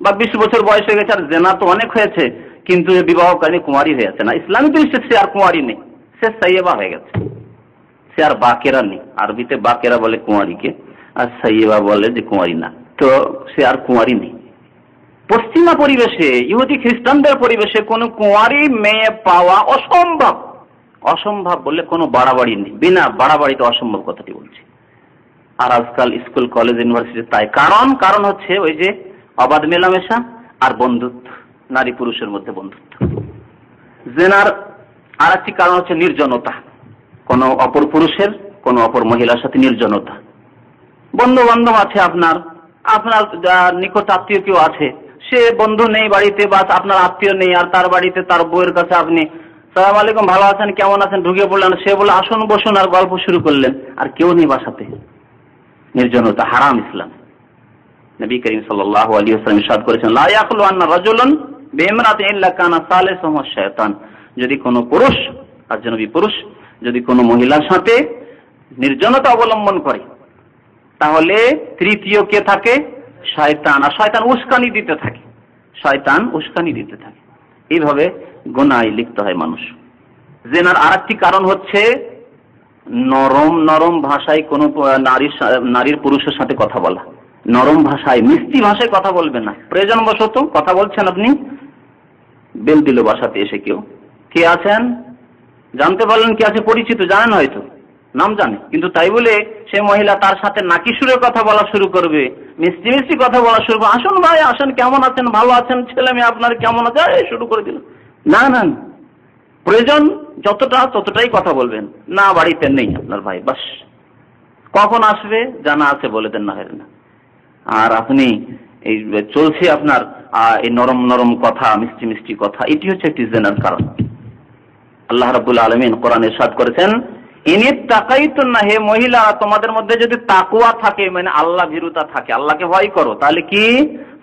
বা 20 বছর বয়স হয়ে গেছে আর জেনা তো অনেক হয়েছে কিন্তু বিবাহ করেনি, কুমারী হয়ে আছে না। ইসলামী দৃষ্টিতে সে আর কুমারী নেই, সে সাইয়েবা হয়ে গেছে, সে আর বাকেরা নেই। আরবিতে বাকেরা বলে কুমারীকে, আর সাইয়েবা বলে যে কুমারী না, তো সে আর কুমারী নেই। পশ্চিমা পরিবেশে, ইহুদি খ্রিস্টানদের পরিবেশে কোনো কুমারী মেয়ে পাওয়া অসম্ভব। অসম্ভব বললে কোনো বাড়াবাড়ি নেই, বিনা বাড়াবাড়িতে অসম্ভব কথাটি বলছি। আর আজকাল স্কুল, কলেজ, ইউনিভার্সিটি তাই। কারণ হচ্ছে ওই যে অবাধ মেলামেশা আর বন্ধুত্ব, নারী পুরুষের মধ্যে বন্ধুত্ব। জেনার আর একটি কারণ হচ্ছে নির্জনতা, কোন অপর পুরুষের কোন অপর মহিলার সাথে নির্জনতা। বন্ধু বান্ধব আছে, আপনার নিকট আত্মীয় কেউ আছে, সে বন্ধু নেই বাড়িতে, বা আপনার আত্মীয় নেই, আর তার বাড়িতে তার বউয়ের কাছে আপনি সালাম আলাইকুম, ভালো আছেন, কেমন আছেন, ঢুকে পড়লেন, সে বলে আসুন বসুন, আর গল্প শুরু করলেন, আর কেউ নেই বাসাতে। নির্জনতা হারাম ইসলাম। নবী করিম সাল্লাল্লাহু আলাইহি ওয়াসাল্লাম ইরশাদ করেছেন, লা ইয়াখলু আন্না রাজুলান বিইমরাতিন ইল্লা কানা সালিসুহুমা শায়তান। যদি কোনো পুরুষ, আজনবী পুরুষ যদি কোনো মহিলার সাথে নির্জনতা অবলম্বন করে তাহলে তৃতীয় কে থাকে? শয়তান। আর শয়তান উস্কানি দিতে থাকে, শয়তান উস্কানি দিতে থাকে। এইভাবে গুনাহে লিপ্ত হয় মানুষ। জেনার আরেকটি কারণ হচ্ছে নরম নরম ভাষায় কোন নারীর পুরুষের সাথে কথা বলা। নরম ভাষায়, মিষ্টি ভাষায় কথা বলবে না। প্রয়োজন বশত কথা বলছেন আপনি, বেল দিল বাসাতে এসে কেউ, কে আছেন, জানতে পারলেন কে আছে, পরিচিত, জানেন হয়তো, নাম জানে, কিন্তু তাই বলে সে মহিলা তার সাথে নাকি সুরে কথা বলা শুরু করবে, মিষ্টি মিষ্টি কথা বলা শুরু করবে, আসুন ভাই আসেন, কেমন আছেন, ভালো আছেন, ছেলে মেয়ে আপনার কেমন আছে, শুরু করে দিল। না না, প্রয়োজন ততটাই কথা বলবেন। না বাড়িতে নেই আপনার ভাই, বাস কখন আসবে জানা আছে বলে দেন, না হয় না। আর আপনি এই চলছে আপনার এই নরম নরম কথা, মিষ্টি মিষ্টি কথা, এটি হচ্ছে একটি জিনার কারণ। আল্লাহ রাব্বুল আলামিন কোরআনে ইরশাদ করেছেন, ইনিত তাকাইতুন না, হে মহিলা তোমাদের মধ্যে যদি তাকওয়া থাকে, মানে আল্লাহ ভীরুতা থাকে, আল্লাহকে ভয় করো, তাহলে কি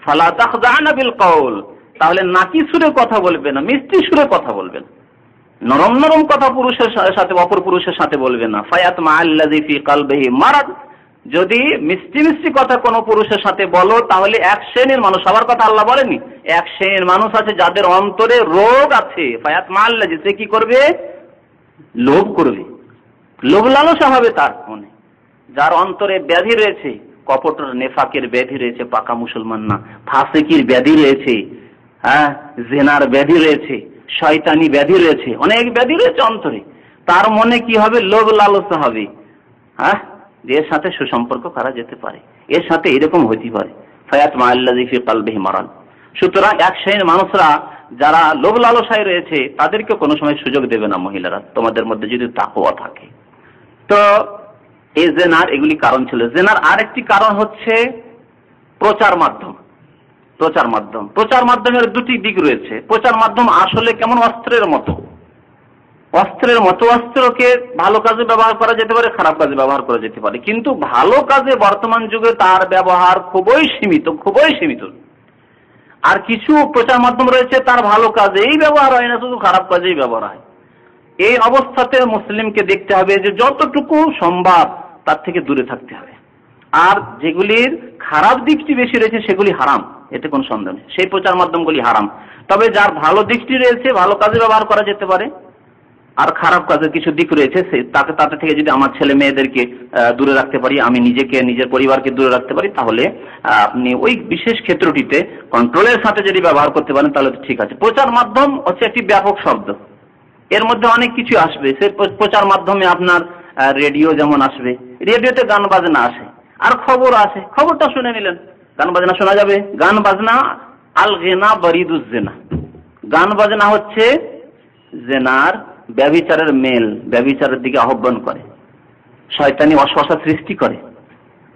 ফালা তাখযানা বিল কওল, তাহলে নাকি সুরে কথা বলবে না, মিষ্টি সুরে কথা বলবে না, নরম নরম কথা পুরুষের সাথে অপর পুরুষের সাথে বলবে না। ফায়াতমা আল্লাযী ফী কলবিহি মারাদ, যদি মিষ্টি মিষ্টি কথা কোনো পুরুষের সাথে বলো, তাহলে এক শ্রেণীর মানুষ, সবার কথা আল্লাহ বলেনি, এক শ্রেণীর মানুষ আছে যাদের অন্তরে রোগ আছে। ফায়াতমা আল্লাযী, সে কি করবে? লোভ করবে, লোভ লালসা হবে তার মনে। যার অন্তরে ব্যাধি রয়েছে, কপট নেফাকের ব্যাধি রয়েছে, পাকা মুসলমান না, ফাসিকির ব্যাধি রয়েছে, হ্যাঁ, জিনার ব্যাধি রয়েছে, শয়তানি ব্যাধি রয়েছে, অনেক ব্যাধি রয়েছে অন্তরে, তার মনে কি হবে? লোভ লালসা হবে, হ্যাঁ, এর সাথে সুসম্পর্ক করা যেতে পারে, এর সাথে এরকম হতে পারে। ফায়াতমা আল্লাযী ফী কলবিহি মারাদ। সুতরাং এক শ্রেণীর মানুষরা যারা লোভ লালসায় রয়েছে, তাদেরকে কোনো সময় সুযোগ দেবে না মহিলারা, তোমাদের মধ্যে যদি তাকওয়া থাকে। তো এই জেনার এগুলি কারণ ছিল। জেনার আরেকটি কারণ হচ্ছে প্রচার মাধ্যম। প্রচার মাধ্যমের দুটি দিক রয়েছে। প্রচার মাধ্যম আসলে কেমন অস্ত্রের মতো, অস্ত্রকে ভালো কাজে ব্যবহার করা যেতে পারে, খারাপ কাজে ব্যবহার করা যেতে পারে, কিন্তু ভালো কাজে বর্তমান যুগে তার ব্যবহার খুবই সীমিত। আর কিছু প্রচার মাধ্যম রয়েছে তার ভালো কাজেই ব্যবহার হয় না, শুধু খারাপ কাজেই ব্যবহার হয়। এই অবস্থাতে মুসলিমকে দেখতে হবে যে যতটুকু সম্ভব তার থেকে দূরে থাকতে হবে। আর যেগুলির খারাপ দিকটি বেশি রয়েছে সেগুলি হারাম, এতে কোনো সন্দেহ নেই, সেই প্রচার মাধ্যমগুলি হারাম। তবে যার ভালো দিকটি রয়েছে, ভালো কাজে ব্যবহার করা যেতে পারে, আর খারাপ কাজের কিছু দিক রয়েছে, তাতে থেকে যদি আমার ছেলে মেয়েদেরকে দূরে রাখতে পারি, আমি নিজেকে, নিজের পরিবারকে দূরে রাখতে পারি, তাহলে আপনি ওই বিশেষ ক্ষেত্রটিতে কন্ট্রোলের সাথে যদি ব্যবহার করতে পারেন তাহলে ঠিক আছে। প্রচার মাধ্যম হচ্ছে একটি ব্যাপক শব্দ, এর মধ্যে অনেক কিছু আসবে। সে প্রচার মাধ্যমে আপনার রেডিও যেমন আসবে, রেডিওতে গান বাজনা আসে, আর খবর আসে, খবরটা শুনে নিলেন, গান বাজনা শোনা যাবে। গান বাজনা আল গিনা বারিদুজ জিনা, গান বাজনা হচ্ছে জেনার, ব্যভিচারের মেল, ব্যভিচারের দিকে আহ্বান করে, শয়তানি ওয়াসওয়াসা সৃষ্টি করে।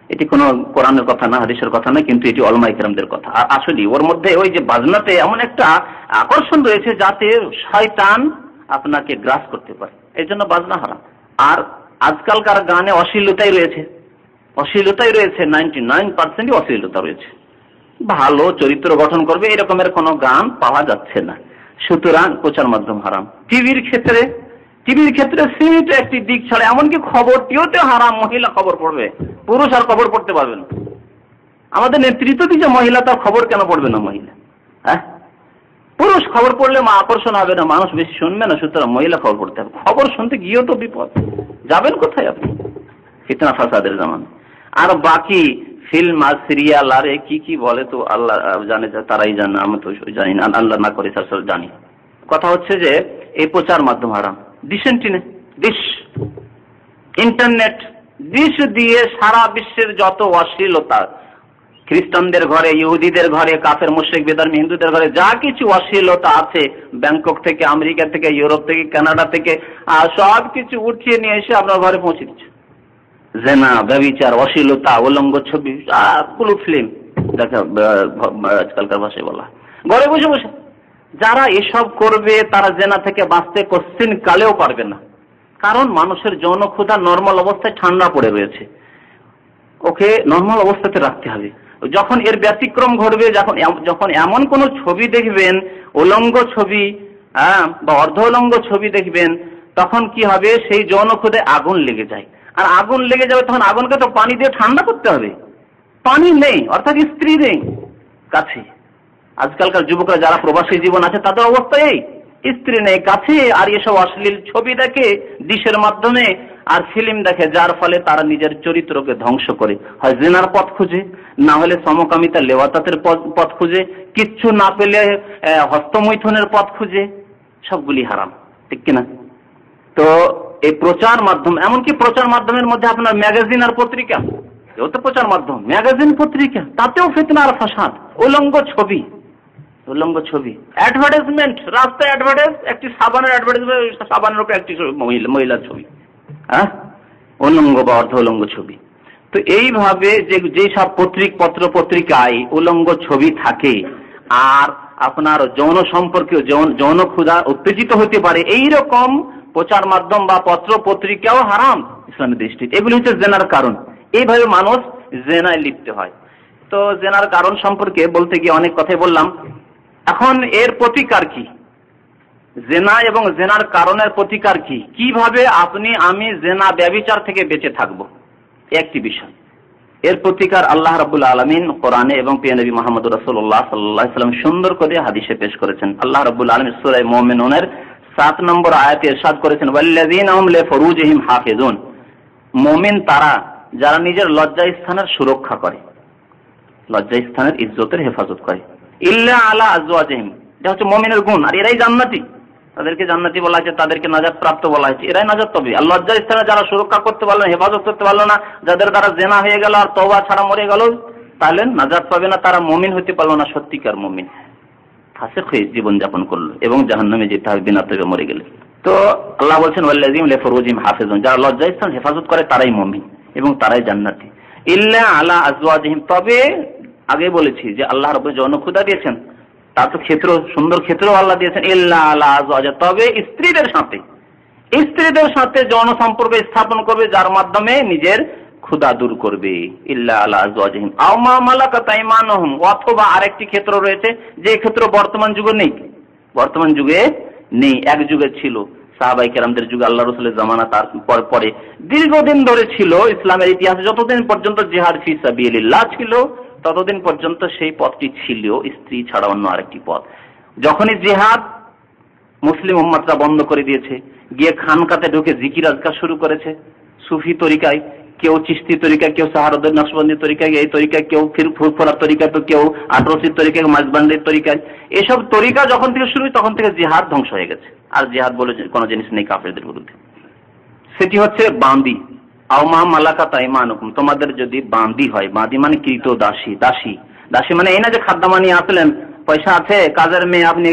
এটি কোনো কোরআনের কথা না, হাদিসের কথা না, কিন্তু এটি উলামায়ে কেরামদের কথা। আর আসলে ওর মধ্যে ওই যে বাজনাতে এমন একটা আকর্ষণ রয়েছে যাতে শয়তান আপনাকে গ্রাস করতে পারে, এই জন্য বাজনা হারাম। আর আজকালকার গানে অশ্লীলতাই রয়েছে, 99% অশ্লীলতা রয়েছে। ভালো চরিত্র গঠন করবে এরকমের কোনো গান পাওয়া যাচ্ছে না, সুতরাং প্রচার মাধ্যম হারাম। টিভির ক্ষেত্রে সীমিত একটি দিক ছাড়া, এমনকি খবরটিওতে হারাম। মহিলা খবর পড়বে, পুরুষ আর খবর পড়তে পারবে না। আমাদের নেতৃত্ব দিচ্ছে মহিলা, তার খবর কেন পড়বে না মহিলা? হ্যাঁ, পুরুষ খবর পড়লে আকর্ষণ হবে না, মানুষ বেশি শুনবে না, সুতরাং মহিলা খবর পড়তে হবে। খবর শুনতে গিয়েও তো বিপদ, যাবেন কোথায় আপনি? ফিতনা ফাসাদের জামান। আর বাকি ফিল্ম আর সিরিয়াল আর কি বলে তো আল্লাহ জানে, তারাই জানে, আমি তো জানি না, আল্লাহ না করে স্যার জানি। কথা হচ্ছে যে এই প্রচার মাধ্যম হারাম। ডিশ ইন্টারনেট, ডিশ দিয়ে সারা বিশ্বের যত অশ্লীলতা, খ্রিস্টানদের ঘরে, ইহুদিদের ঘরে, কাফের মুশরিক বেধর্মী হিন্দুদের ঘরে যা কিছু অশ্লীলতা আছে, ব্যাংকক থেকে, আমেরিকা থেকে, ইউরোপ থেকে, কানাডা থেকে, সব কিছু উঠিয়ে নিয়ে এসে আপনার ঘরে পৌঁছে দিচ্ছে। জেনা, ব্যভিচার, অশ্লীলতা, উলঙ্গ ছবি, কুলু ফিল্ম দেখা, আজকালকার ভাষায় বলা, ঘরে বসে বসে। যারা এসব করবে তারা জেনা থেকে বাঁচতে কোশ্চিন কালেও পারবে না, কারণ মানুষের যৌন ক্ষুধা নর্মাল অবস্থায় ঠান্ডা পড়ে রয়েছে, ওকে নর্মাল অবস্থাতে রাখতে হবে। যখন এর ব্যতিক্রম ঘটবে, যখন এমন কোন ছবি দেখবেন, উলঙ্গ ছবি বা অর্ধ উলঙ্গ ছবি দেখবেন, তখন কি হবে? সেই যৌন ক্ষুধায় আগুন লেগে যায়। আর আগুন লেগে যাবে, তখন আগুনকে তো পানি দিয়ে ঠান্ডা করতে হবে, পানি নেই, অর্থাৎ স্ত্রী নেই কাছে। আজকালকার যুবকরা যারা প্রবাসী জীবন আছে তাদের অবস্থা এই, স্ত্রী নেই কাছে, আর এসব অশ্লীল ছবি দেখে ডিশের মাধ্যমে, আর ফিল্ম দেখে, যার ফলে তারা নিজের চরিত্রকে ধ্বংস করে, হয় জিনার পথ খুঁজে, না হলে সমকামিতা লেওয়াতাতের পথ খুঁজে, কিচ্ছু না পেলে হস্তমৈথুনের পথ খুঁজে, সবগুলি হারাম, ঠিক কিনা? তো এই প্রচার মাধ্যম, এমনকি প্রচার মাধ্যমের মধ্যে আপনার ম্যাগাজিন আর পত্রিকা, এও তো প্রচার মাধ্যম, ম্যাগাজিন পত্রিকা, তাতেও ফিতনা আর ফাসাদ, উলঙ্গ ছবি, অ্যাডভার্টাইজমেন্ট, রাস্তায় অ্যাডভার্টাইজ, একটি সাবানের অ্যাডভার্টাইজমেন্ট, সাবানের উপরে একটি মহিলার ছবি, হ্যাঁ, উলঙ্গ বা অর্ধ উলঙ্গ ছবি। তো এইভাবে যে সব পত্র পত্রিকায় উলঙ্গ ছবি থাকে আর আপনার যৌন সম্পর্কে যৌন ক্ষুধা উত্তেজিত হতে পারে, এইরকম প্রচার মাধ্যম বা পত্র পত্রিকাও হারাম ইসলামের দৃষ্টিতে। এগুলি হচ্ছে জেনার কারণ। এইভাবে মানুষ জেনায় লিপ্ত হয়। তো জেনার কারণ সম্পর্কে বলতে গিয়ে অনেক কথাই বললাম। এখন এর প্রতিকার কি? জেনা এবং জেনার কারণের প্রতিকার কি? কিভাবে আমি জেনা ব্যভিচার থেকে বেঁচে থাকবো, একটি বিষয়। এর প্রতিকার আল্লাহ রাব্বুল আলামিন কোরআনে এবং প্রিয় নবী মুহাম্মদ রাসূলুল্লাহ সাল্লাল্লাহু আলাইহি ওয়াসাল্লাম সুন্দর করে হাদিসে পেশ করেছেন। আল্লাহ রাব্বুল আলামিন সূরা মুমিনুনের 7 নম্বর আয়াতে ইরশাদ করেছেন, ওয়াল্লাযীনা হুম লিফুরুজিহিম হাফিজুন, মুমিন তারা যারা নিজের লজ্জাস্থানের সুরক্ষা করে, লজ্জাস্থানের ইজ্জতের হেফাজত করে, ইল্লা আলা আজওয়াজিহিম, এটা হচ্ছে মুমিনের গুণ। আর এরাই জান্নাতি, তাদেরকে জান্নাতি বলা হয়েছে, তাদেরকে নাজাত প্রাপ্ত বলা হয়েছে, এরাই নাজাত পাবে। আর লজ্জার স্থানে যারা সুরক্ষা করতে পারলো না, হেফাজত করতে পারলো না, যাদের দ্বারা জেনা হয়ে গেল আর তওবা ছাড়া মরে গেল, তাহলে নাজাত পাবে না, তারা মুমিন হতে পারলো না, সত্যিকার মুমিন, ফাসিক হয়ে জীবনযাপন করলো এবং জাহান্নামে যেতে হবে বিনা তওবা মরে গেলে। তো আল্লাহ বলছেন ওয়াল্লাযীনা লিফুরুজিহিম হাফিজুন, যারা লজ্জার স্থান হেফাজত করে তারাই মুমিন এবং তারাই জান্নাতি। ইল্লা আলা আজওয়াজিহিম, তবে আগে বলেছি যে আল্লাহ রাব্বুল যৌন ক্ষুধা দিয়েছেন, তার তো ক্ষেত্র, সুন্দর ক্ষেত্র আল্লাহ দিয়েছেন, ইল্লা আলা আজওয়াজ, তবে স্ত্রীদের সাথে যৌন সম্পর্ক স্থাপন করবে যার মাধ্যমে নিজের ক্ষুধা দূর করবে। ইল্লা আলা আজওয়াজিহিম আও মা মালাকাত আইমানুহুম, অথবা আরেকটি ক্ষেত্র রয়েছে যে ক্ষেত্র বর্তমান যুগে নেই, এক যুগে ছিল, সাহাবায়ে কেরামদের যুগে, আল্লাহ রাসূলের জামানা, তার পরে দীর্ঘদিন ধরে ছিল। ইসলামের ইতিহাসে যতদিন পর্যন্ত জিহাদ ফি সাবিলিল্লাহ ছিল ততদিন পর্যন্ত সেই পথটি ছিল স্ত্রী ছাড়া অন্য আরেকটি পথ। যখনই জিহাদ মুসলিম উম্মতরা বন্ধ করে দিয়েছে, গিয়ে খানকাতে ঢুকে জিকির আজকার শুরু করেছে, সুফি তরিকায়, কেউ চিশতি তরিকা, কেউ সাহারুদ্দিন নকশবন্দি তরিকায়, এই তরিকায়, কেউ ফুরফুরার তরিকা, তো কেউ আটরসির তরিকায়, মাঝবান্ডির তরিকায়, এসব তরিকা যখন থেকে শুরু তখন থেকে জিহাদ ধ্বংস হয়ে গেছে। আর জিহাদ বলে কোনো জিনিস নেই কাফেরদের বিরুদ্ধে। সেটি হচ্ছে বান্দি, আওমা মালাকাত আইমানুকুম, তোমাদের যদি বান্দি হয়, বান্দি মানে কৃত দাসী, দাসী মানে এই না যে খাদ্দামা নিয়ে আসলেন, পয়সা আছে, কাজের মেয়ে আপনি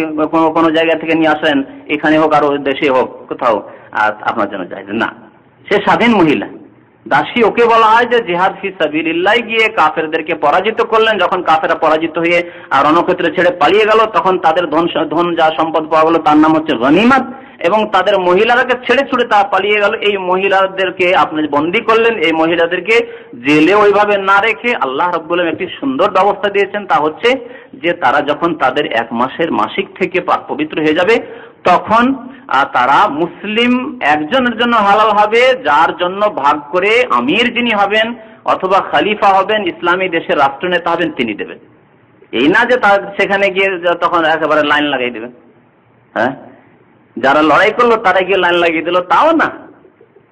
কোনো জায়গা থেকে নিয়ে আসেন, এখানে হোক আর দেশে হোক কোথাও, আর আপনার জন্য যায় না, সে স্বাধীন মহিলা দাসী। ওকে বলা হয় যে জিহাদ ফি সাবিলিল্লাহ গিয়ে কাফেরদেরকে পরাজিত করলেন, যখন কাফেররা পরাজিত হয়ে আর রণক্ষেত্রে ছেড়ে পালিয়ে গেল, তখন তাদের ধন যা সম্পদ পাওয়া গেল তার নাম হচ্ছে গনিমত, এবং তাদের মহিলারাকে ছেড়ে ছুড়ে তা পালিয়ে গেল। এই মহিলাদেরকে আপনি বন্দী করলেন, এই মহিলাদেরকে জেলে ওইভাবে না রেখে আল্লাহ রাব্বুল আলামিন একটি সুন্দর ব্যবস্থা দিয়েছেন, তা হচ্ছে যে তারা যখন তাদের 1 মাসের মাসিক থেকে পাক পবিত্র হয়ে যাবে, তখন তারা মুসলিম একজনের জন্য হালাল হবে, যার জন্য ভাগ করে আমির যিনি হবেন অথবা খলিফা হবেন, ইসলামী দেশের রাষ্ট্রনেতা হবেন, তিনি দেবেন। এই না যে তার সেখানে গিয়ে তখন একেবারে লাইন লাগিয়ে দেবেন, হ্যাঁ, যারা লড়াই করলো তারা গিয়ে লাইন লাগিয়ে দিল, তাও না,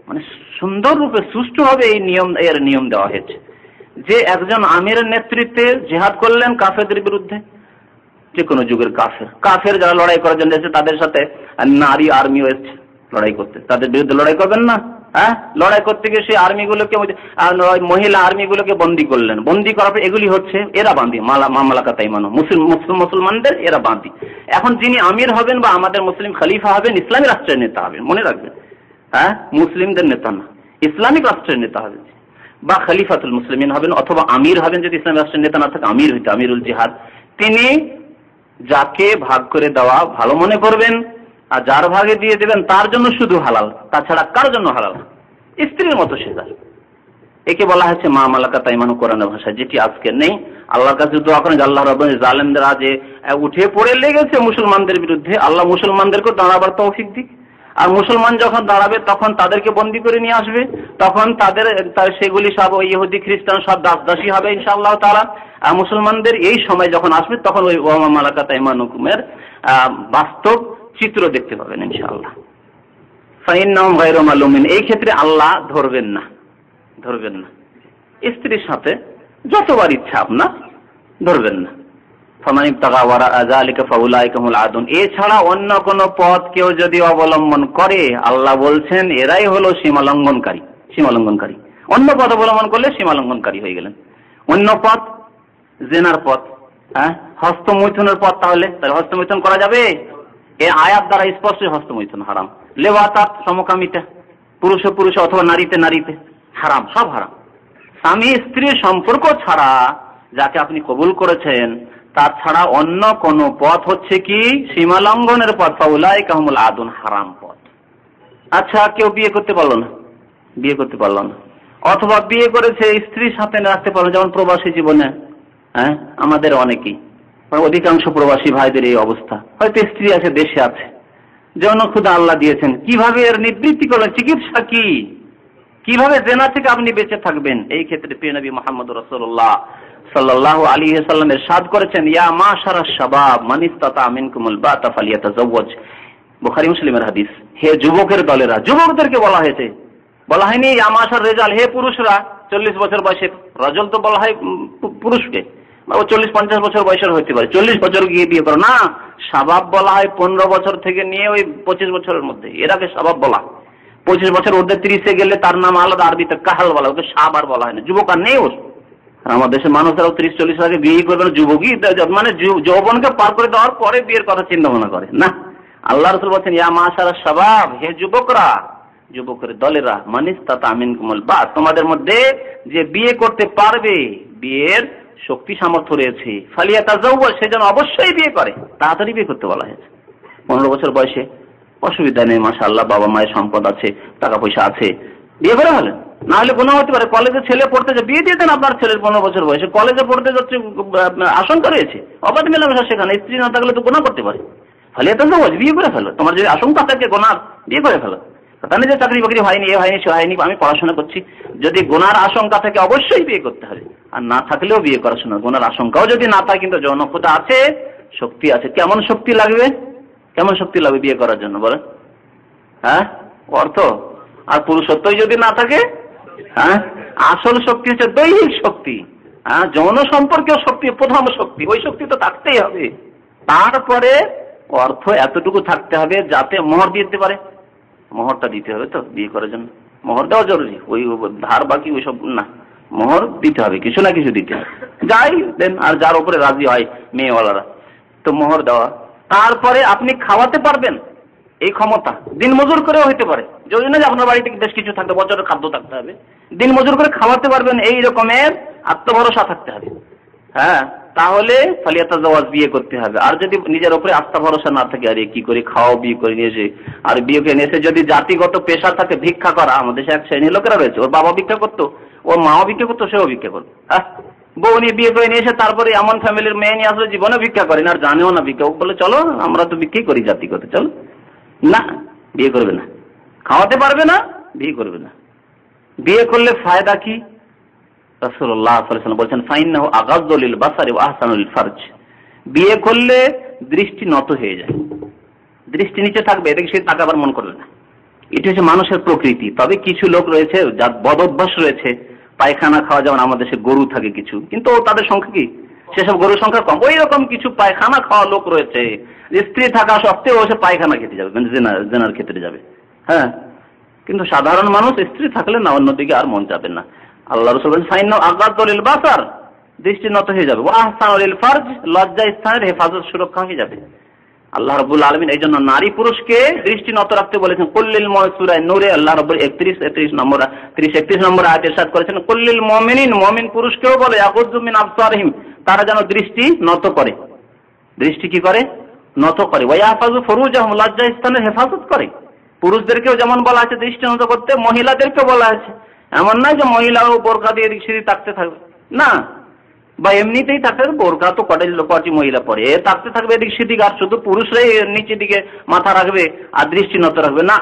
মানে সুন্দর রূপে সুষ্ঠুভাবে এই নিয়ম দেওয়া হয়েছে যে একজন আমিরের নেতৃত্বে জিহাদ করলেন কাফেরদের বিরুদ্ধে, যে কোনো যুগের কাফের যারা লড়াই করার জন্য এসেছে, তাদের সাথে নারী আর্মিও এসছে লড়াই করতে, তাদের বিরুদ্ধে লড়াই করবেন না, হ্যাঁ, লড়াই করতে গিয়ে সেই আর্মিগুলোকে, মহিলা আর্মিগুলোকে বন্দী করলেন, বন্দী করার পর এগুলি হচ্ছে এরা বান্দি, মালাকাত আইমানুহুম, মুসলমানদের এরা বান্দি। এখন যিনি আমির হবেন বা আমাদের মুসলিম খলিফা হবেন, ইসলামী রাষ্ট্রের নেতা হবেন, মনে রাখবেন, হ্যাঁ, মুসলিমদের নেতা না, ইসলামিক রাষ্ট্রের নেতা হবেন, বা খলিফাতুল মুসলিমিন হবেন, অথবা আমির হবেন, যদি ইসলামী রাষ্ট্রের নেতা না থাকে আমির হইতে, আমিরুল জিহাদ। তিনি যাকে ভাগ করে দেওয়া ভালো মনে করবেন আর যার ভাগে দিয়ে দেবেন তার জন্য শুধু হালাল, তাছাড়া কার জন্য হালাল, স্ত্রীর মতো সেটা। একে বলা হয়েছে মা মালাকাত আইমানুকুম কোরআনের ভাষায়, যেটি আজকে নেই। আল্লাহর কাছে দোয়া করেন যে আল্লাহ রাব্বুল আলামিন জালেমরা যে উঠে পড়ে লেগেছে মুসলমানদের বিরুদ্ধে, আল্লাহ মুসলমানদেরকে দাঁড়াবার তৌফিক দিক। আর মুসলমান যখন দাঁড়াবে তখন তাদেরকে বন্দী করে নিয়ে আসবে, তখন সেগুলি সব ইহুদি খ্রিস্টান সব দাসী হবে ইনশাআল্লাহ তাআলা। আর মুসলমানদের এই সময় যখন আসবে তখন ওই ওয়া মালাকাত আইমানুকুমের বাস্তব চিত্র দেখতে পাবেন ইনশাআল্লাহ। ফাইন্নাহুম গায়রু মালুমিন, এই ক্ষেত্রে আল্লাহ ধরবেন না। স্ত্রীর সাথে যতবার ইচ্ছা আপনার ধরবেন না, ফামান ইবতাগা ওয়ারাআ যালিকা ফাউলাইকা হুমুল আদুন। এছাড়া অন্য কোন পথ কেউ যদি অবলম্বন করে, আল্লাহ বলছেন এরাই হলো সীমালঙ্ঘনকারী। অন্য পথ অবলম্বন করলে সীমালঙ্ঘনকারী হয়ে গেলেন। অন্য পথ জেনার পথ, হস্তমৈথুনের পথ। তাহলে হস্তমৈথুন করা যাবে? এই আয়াত দ্বারা স্পষ্ট হস্তমৈথুন হারাম। লেওয়াতাত, সমকামিতা, পুরুষে পুরুষে অথবা নারীতে নারীতে, হারাম, সব হারাম। স্বামী স্ত্রীর সম্পর্ক ছাড়া যাকে আপনি কবুল করেছেন তার ছাড়া অন্য কোন পথ হচ্ছে কি সীমালঙ্ঘনের পথ, ফাউলাইকা হুমুল আদুন, হারাম পথ। আচ্ছা, কেউ বিয়ে করতে পারলো না, অথবা বিয়ে করেছে স্ত্রীর সাথে রাখতে পারলো, যেমন প্রবাসী জীবনে আমাদের অনেকেই, অধিকাংশ প্রবাসী ভাইদের এই অবস্থা। হয়তো স্ত্রী আছে, দেশে আছে, জনখুদা আল্লাহ দিয়েছেন, কিভাবে এর নিবৃত্তি করবেন, চিকিৎসা কি, কিভাবে জেনা থেকে আপনি বেঁচে থাকবেন? এই ক্ষেত্রে প্রিয় নবী মুহাম্মদ রাসূলুল্লাহ সাল্লাল্লাহু আলাইহি ওয়াসাল্লাম ইরশাদ করেছেন, ইয়া মাশারাশ শাবাব মান ইসতাতা মিনকুমুল বাতা ফালিয়াতাযাওয়াজ। বুখারী মুসলিমের হাদিস। হে যুবকের দলেরা, যুবকদেরকে বলা হয়েছে, বলা হয়নি ইয়া মাশার রিজাল, হে পুরুষরা 40 বছর বয়সের। রাজল তো বলা হয় পুরুষকে, ও 40-50 বছর বয়সের হতে পারে, 40 বছর গিয়ে বিয়ে করো না। শাবাব বলা হয় 15 বছর থেকে নিয়ে ওই 25 বছরের মধ্যে, এরাকে শাবাব বলা। 25 বছর ওদের 30-এ গেলে তার নাম আলাদা, আরবিতে কাহাল বলা, ওকে শাব আর বলা হয় না। যুবক আর নেই ওর। আমার দেশের মানুষরাও 30-40 আগে বিয়ে করবে না, যুবকই মানে যৌবনকে পার করে দেওয়ার পরে বিয়ের কথা চিন্তা ভাবনা করে না। আল্লাহ রাসূল বলছেন, ইয়া মাশারাশ শাবাব, হে যুবকরা, যুবকের দলেরা, মান ইসতাতা মিনকুমুল বাত, তোমাদের মধ্যে যে বিয়ে করতে পারবে, বিয়ের শক্তি সামর্থ্য রয়েছে, ফালিয়াতাযাওয়াজ, সে যেন অবশ্যই বিয়ে করে। তাড়াতাড়ি বিয়ে করতে বলা হয়েছে। 15 বছর বয়সে অসুবিধা নেই, মাশাআল্লাহ, বাবা মায়ের সম্পদ আছে, টাকা পয়সা আছে, বিয়ে করে ফেলেন। না হলে গুনাহ হতে পারে। কলেজে ছেলে পড়তে যায়, বিয়ে দিয়ে দেন আপনার ছেলের 15 বছর বয়সে, কলেজে পড়তে যাচ্ছে, আশঙ্কা রয়েছে, অবাধ মেলামেশা সেখানে, স্ত্রী না থাকলে তো গুনাহ করতে পারে। ফালিয়াতাযাওয়াজ, বিয়ে করে ফেলো। তোমার যদি আশঙ্কা থাকে গুনাহ, বিয়ে করে ফেলো। তাহলে যে চাকরি বাকরি হয়নি, এ হয়নি, সে হয়নি, আমি পড়াশোনা করছি, যদি গুনার আশঙ্কা থাকে অবশ্যই বিয়ে করতে হবে। আর না থাকলেও বিয়ে করা শোনা, গুনার আশঙ্কাও যদি না থাকে কিন্তু যৌনক্ষমতা আছে, শক্তি আছে। কেমন শক্তি লাগবে, বিয়ে করার জন্য বলেন? অর্থ আর পুরুষত্বই যদি না থাকে, আসল শক্তি হচ্ছে দৈহিক শক্তি। যৌন সম্পর্কেও শক্তি, প্রথম শক্তি, ওই শক্তি তো থাকতেই হবে। তারপরে অর্থ এতটুকু থাকতে হবে যাতে মোহর দিতে পারে। মোহরটা দিতে হবে তো বিয়ে করার জন্য, মোহর দেওয়া জরুরি। ওই ধার বাকি ওইসব না, মোহর দিতে হবে, কিছু না কিছু দিতে হবে, যাই দেন, আর যার উপরে রাজি হয় মেয়েওয়ালারা, তো মোহর দেওয়া। তারপরে আপনি খাওয়াতে পারবেন, এই ক্ষমতা দিন মজুর করেও হইতে পারে, যদি না যে আপনার বাড়িতে বেশ কিছু থাকতে, বছরের খাদ্য থাকতে হবে, দিন মজুর করে খাওয়াতে পারবেন, এই রকমের আত্মভরসা থাকতে হবে। তাহলে ফালিয়াতাযাওয়াজ, বিয়ে করতে হবে। আর যদি নিজের উপরে আস্থা ভরসা না থাকে, আরে কি করে খাওয়া, বিয়ে করে নিয়ে এসে, আর বিয়েকে নিয়ে এসে যদি জাতিগত পেশা থাকে ভিক্ষা করা, আমাদের দেশে এক শ্রেণীর লোকেরা রয়েছে, ওর বাবা ভিক্ষা করতো, ওর মাও ভিক্ষা করতো, সেও ভিক্ষা করতো। বউ নিয়ে বিয়ে করে নিয়ে এসে তারপরে এমন ফ্যামিলির মেয়ে নিয়ে আসলে জীবনে ভিক্ষা করে না, আর জানেও না ভিক্ষা, ও বলে চলো আমরা তো ভিক্ষাই করি জাতিগত, চলো না, বিয়ে করবে না, খাওয়াতে পারবে না, বিয়ে করবে না। বিয়ে করলে ফায়দা কি? রাসূলুল্লাহ সাল্লাল্লাহু আলাইহি ওয়াসাল্লাম বলেছেন, ফাইন্নাহু আগাযযু লিল বাসারি ওয়া আহসানু লিল ফারজ। বিয়ে করলে দৃষ্টি নত হয়ে যায়, দৃষ্টি নিচে থাকবে, এদিকে সে তাকাবার মন করবে না। এটা হচ্ছে মানুষের প্রকৃতি। তবে কিছু লোক রয়েছে যার বদ অভ্যাস রয়েছে, পায়খানা খাওয়া, যেমন আমাদের দেশে গরু থাকে কিছু, কিন্তু তাদের সংখ্যা কি, সেসব গরুর সংখ্যা কম। ওই রকম কিছু পায়খানা খাওয়া লোক রয়েছে, স্ত্রী থাকা সত্ত্বেও সে পায়খানা খেতে যাবে, মানে জেনার ক্ষেত্রে যাবে। কিন্তু সাধারণ মানুষ স্ত্রী থাকলে না, অন্যদিকে আর মন যাবে না। আল্লাহ রাসূল বলেন, ফাইন্নাহু আগাযযু লিল বাসার, দৃষ্টি নত হয়ে যাবে, ওয়া আহসানু লিল ফারজ, লজ্জা স্থানের হেফাজত, সুরক্ষা হয়ে যাবে। আল্লাহ রাব্বুল আলামিন এই জন্য নারী পুরুষকে দৃষ্টি নত রাখতে বলেছেন। কুল্লিল সূরা নূরে আল্লাহ রাব্বুল 31 নম্বর আয়াতে ইরশাদ করেছেন, কুল্লিল মুমিনিন, মুমিন পুরুষকেও বলে, ইয়াগুযযু মিন আবসারিহিম, তারা যেন দৃষ্টি নত করে। দৃষ্টি কি করে? নত করে। ওয়া ইয়াহফাযু ফুরুজাহুম, লজ্জা স্থানের হেফাজত করে। পুরুষদেরকেও যেমন বলা আছে দৃষ্টি নত করতে, মহিলাদেরকেও বলা আছে। এমন নয় যে মহিলাও বোরকা দিয়ে এদিক সেদিক তাকতে থাকবে, না, বা এমনিতেই থাকতে, বোরকা তো কটি মহিলা পরে, থাকতে থাকবে এদিক সেদিক, আর শুধু পুরুষরাই নিচের দিকে মাথা রাখবে আর দৃষ্টি নত রাখবে না।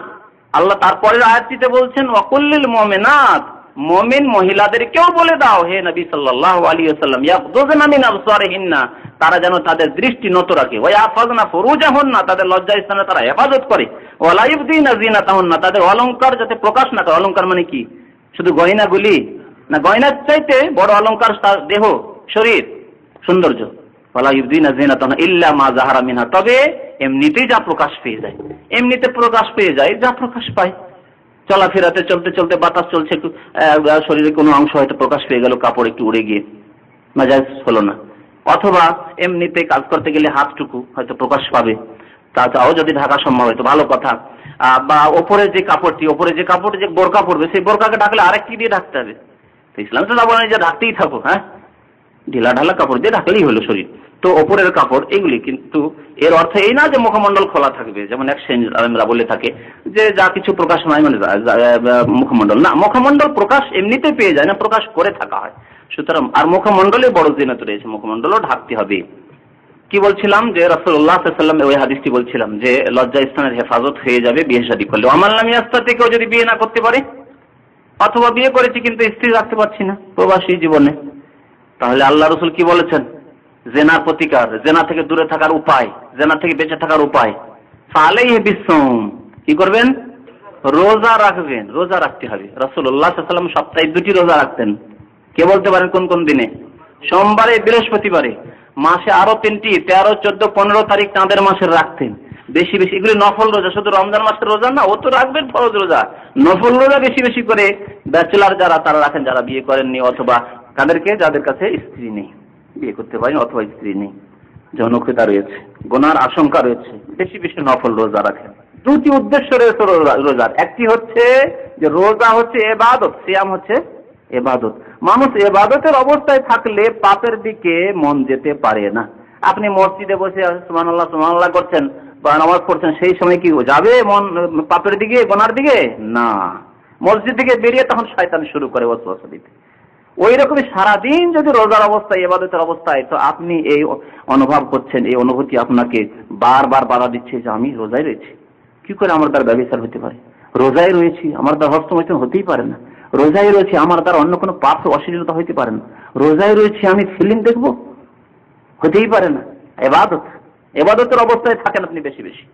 আল্লাহ তারপরের আয়াতটিতে বলছেন, ওয়াকুল্লিল মুমিনাত, মুমিন মহিলাদেরকেও বলে দাও হে নবী সাল্লাল্লাহু আলাইহি ওয়াসাল্লাম, ইয়াগযুযনা মিন আবসারিহিন্না, তারা যেন তাদের দৃষ্টি নত রাখে, ওয়া ইয়াহফাযনা ফুরুজাহুন্না, তাদের লজ্জা স্থানে তারা হেফাজত করে, ওয়া লা ইবদিনা যিনাতাহুন্না, তাদের অলংকার যাতে প্রকাশ না করে। অলংকার মানে কি? শুধু গয়নাগুলি না, গয়নার চাইতে বড় অলংকার তার দেহ, শরীর, সৌন্দর্য। ওয়ালা ইউযিনা যিনাতাহুন্না ইল্লা মা যাহারা মিনহা, তবে এমনিতেই যা প্রকাশ পেয়ে যায়, এমনিতে প্রকাশ পেয়ে যায় যা প্রকাশ পায়। চলাফেরাতে চলতে চলতে বাতাস চলছে, একটু শরীরের কোনো অংশ হয়তো প্রকাশ পেয়ে গেল, কাপড় একটু উড়ে গিয়ে নাজায়েজ হলো না। অথবা এমনিতে কাজ করতে গেলে হাতটুকু হয়তো প্রকাশ পাবে, তাও যদি ঢাকা সম্ভব হয় তো ভালো কথা। বা ওপরে যে কাপড়টি যে বোরকা পড়বে, সেই বোরকাকে ঢাকলে আরেকটি দিয়ে ঢাকতে হবে। তো ইসলাম তো বলে যে ঢাকতেই থাকো, হ্যাঁ, ঢিলা ঢালা কাপড় দিয়ে ঢাকলেই হলো শরীর। তো ওপরের কাপড় এগুলি, কিন্তু এর অর্থ এই না যে মুখমণ্ডল খোলা থাকবে, যেমন এক শ্রেণীরা বলে থাকে যে যা কিছু প্রকাশ নয় মানে মুখমণ্ডল না, মুখমণ্ডল প্রকাশ এমনিতে পেয়ে যায় না, প্রকাশ করে থাকা হয়। সুতরাং আর মুখমণ্ডলে বড় জিনাত রয়েছে, মুখমণ্ডলও ঢাকতে হবে। কি বলছিলাম যে রাসূলুল্লাহ সাল্লাল্লাহু আলাইহি ওয়াসাল্লাম ওই হাদিসটি বলছিলাম যে লজ্জা স্থানের হেফাজত হয়ে যাবে বিয়ে শাদী করলে। আমার নামে আস্তা থেকেও যদি বিয়ে না করতে পারে, অথবা বিয়ে করেছি কিন্তু স্ত্রী রাখতে পারছি না প্রবাসী জীবনে, তাহলে আল্লাহ রাসূল কি বলেছেন? জেনার প্রতিকার, জেনা থেকে দূরে থাকার উপায়, জেনা থেকে বেঁচে থাকার উপায়, ফালাইহি বিসওম, কি করবেন? রোজা রাখবেন, রোজা রাখতে হবে। রাসূলুল্লাহ সাল্লাল্লাহু আলাইহি ওয়াসাল্লাম সপ্তাহে 2টি রোজা রাখতেন। কে বলতে পারেন কোন কোন দিনে? সোমবারে, বৃহস্পতিবারে। মাসে আরো 3টি, 13, 14, 15 তারিখ চাঁদের মাসের রাখতেন। বেশি বেশি, এগুলি নফল রোজা, শুধু রমজান মাসের রোজা না, ও তো রাখবেন ফরজ রোজা। নফল রোজা বেশি বেশি করে ব্যাচেলার যারা তারা রাখেন, যারা বিয়ে করেননি, অথবা তাদেরকে যাদের কাছে স্ত্রী নেই, বিয়ে করতে পারেন অথবা স্ত্রী নেই, জনকতা রয়েছে, গুনার আশঙ্কা রয়েছে, বেশি বেশি নফল রোজা রাখেন। 2টি উদ্দেশ্য রয়েছে রোজার। একটি হচ্ছে যে রোজা হচ্ছে ইবাদত, সিয়াম হচ্ছে ইবাদত। মানুষ ইবাদতের অবস্থায় থাকলে পাপের দিকে মন যেতে পারে না। আপনি মসজিদে বসে সুবহানাল্লাহ সুবহানাল্লাহ করছেন বা নামাজ পড়ছেন, সেই সময় কি যাবে মন পাপের দিকে, গুনার দিকে? না। মসজিদ থেকে বেরিয়ে তখন শয়তান শুরু করে ওয়াসওয়াসা দিতে। ওই রকমই সারাদিন যদি রোজার অবস্থায়, ইবাদতের অবস্থায়, তো আপনি এই অনুভব করছেন, এই অনুভূতি আপনাকে বারবার বাধা দিচ্ছে যে আমি রোজায় রয়েছি, কি করে আমার দ্বারা ব্যভিচার হতে পারে? রোজায় রয়েছি, আমার দ্বারা হস্তমৈথুন হতেই পারে না। রোজায় রয়েছে, আমার দ্বারা অন্য কোনো পাপ অশ্লীলতা হইতে পারে না। রোজায় রয়েছে, আমি ফিল্ম দেখবো, হতেই পারে না। ইবাদতের অবস্থায় থাকেন আপনি বেশি বেশি।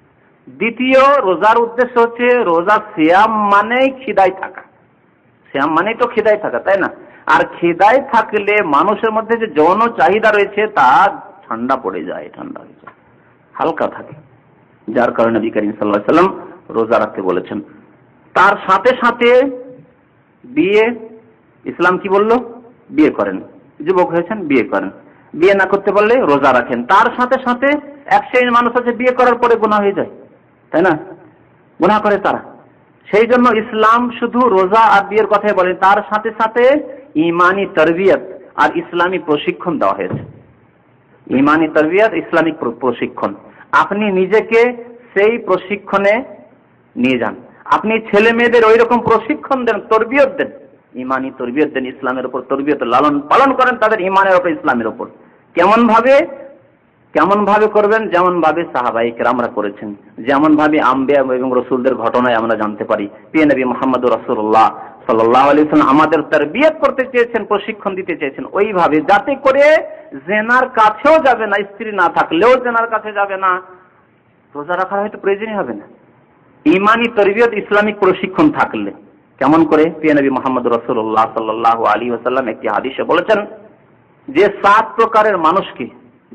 দ্বিতীয়, রোজার উদ্দেশ্য হচ্ছে রোজা সিয়াম মানে খিদায় থাকা। সিয়াম মানেই তো খিদায় থাকা, তাই না? আর খিদায় থাকলে মানুষের মধ্যে যে যৌন চাহিদা রয়েছে তা ঠান্ডা পড়ে যায়, ঠান্ডা হয়ে যায়, হালকা থাকে, যার কারণে নবী করিম সাল্লাল্লাহু আলাইহি ওয়াসাল্লাম রোজা রাখতে বলেছেন। তার সাথে সাথে বিয়ে, ইসলাম কি বলল? বিয়ে করেন, যুবক হয়েছেন বিয়ে করেন, বিয়ে না করতে পারলে রোজা রাখেন। তার সাথে সাথে এক শ্রেণীর মানুষ আছে বিয়ে করার পরে গুনাহ হয়ে যায়, তাই না? গুনাহ করে তারা। সেই জন্য ইসলাম শুধু রোজা আর বিয়ের কথাই বলে, তার সাথে সাথে ইমানি তরবিয়ত আর ইসলামী প্রশিক্ষণ দেওয়া হয়েছে। ইমানি তরবিয়ত, ইসলামিক প্রশিক্ষণ, আপনি নিজেকে সেই প্রশিক্ষণে নিয়ে যান। আপনি ছেলে মেয়েদের ওই রকম প্রশিক্ষণ দেন, তরবিয়ত দেন, ইমানি তরবিয়ত দেন, ইসলামের উপর তরবিয়ত লালন পালন করেন তাদের ইমানের উপর, ইসলামের উপর। কেমন ভাবে করবেন? যেমন ভাবে সাহাবায়ে কেরামরা করেছেন, যেমন ভাবে আম্বিয়া এবং রাসূলদের ঘটনায় আমরা জানতে পারি। প্রিয় নবী মুহাম্মদুর রাসূলুল্লাহ সাল্লাল্লাহু আলাইহি ওয়াসাল্লাম আমাদের তারবিয়ত করতে চেয়েছেন, প্রশিক্ষণ দিতে চেয়েছেন ওইভাবে, যাতে করে জেনার কাছেও যাবে না, স্ত্রী না থাকলেও জেনার কাছে যাবে না, রোজা রাখার হয়তো প্রয়োজনই হবে না। ইমানি তরবিয়ত, ইসলামিক প্রশিক্ষণ থাকলে কেমন করে? প্রিয় নবী মুহাম্মদুর রাসূলুল্লাহ সাল্লাল্লাহু আলাইহি ওয়াসাল্লাম একটি হাদিসে বলেছেন যে 7 প্রকারের মানুষকে,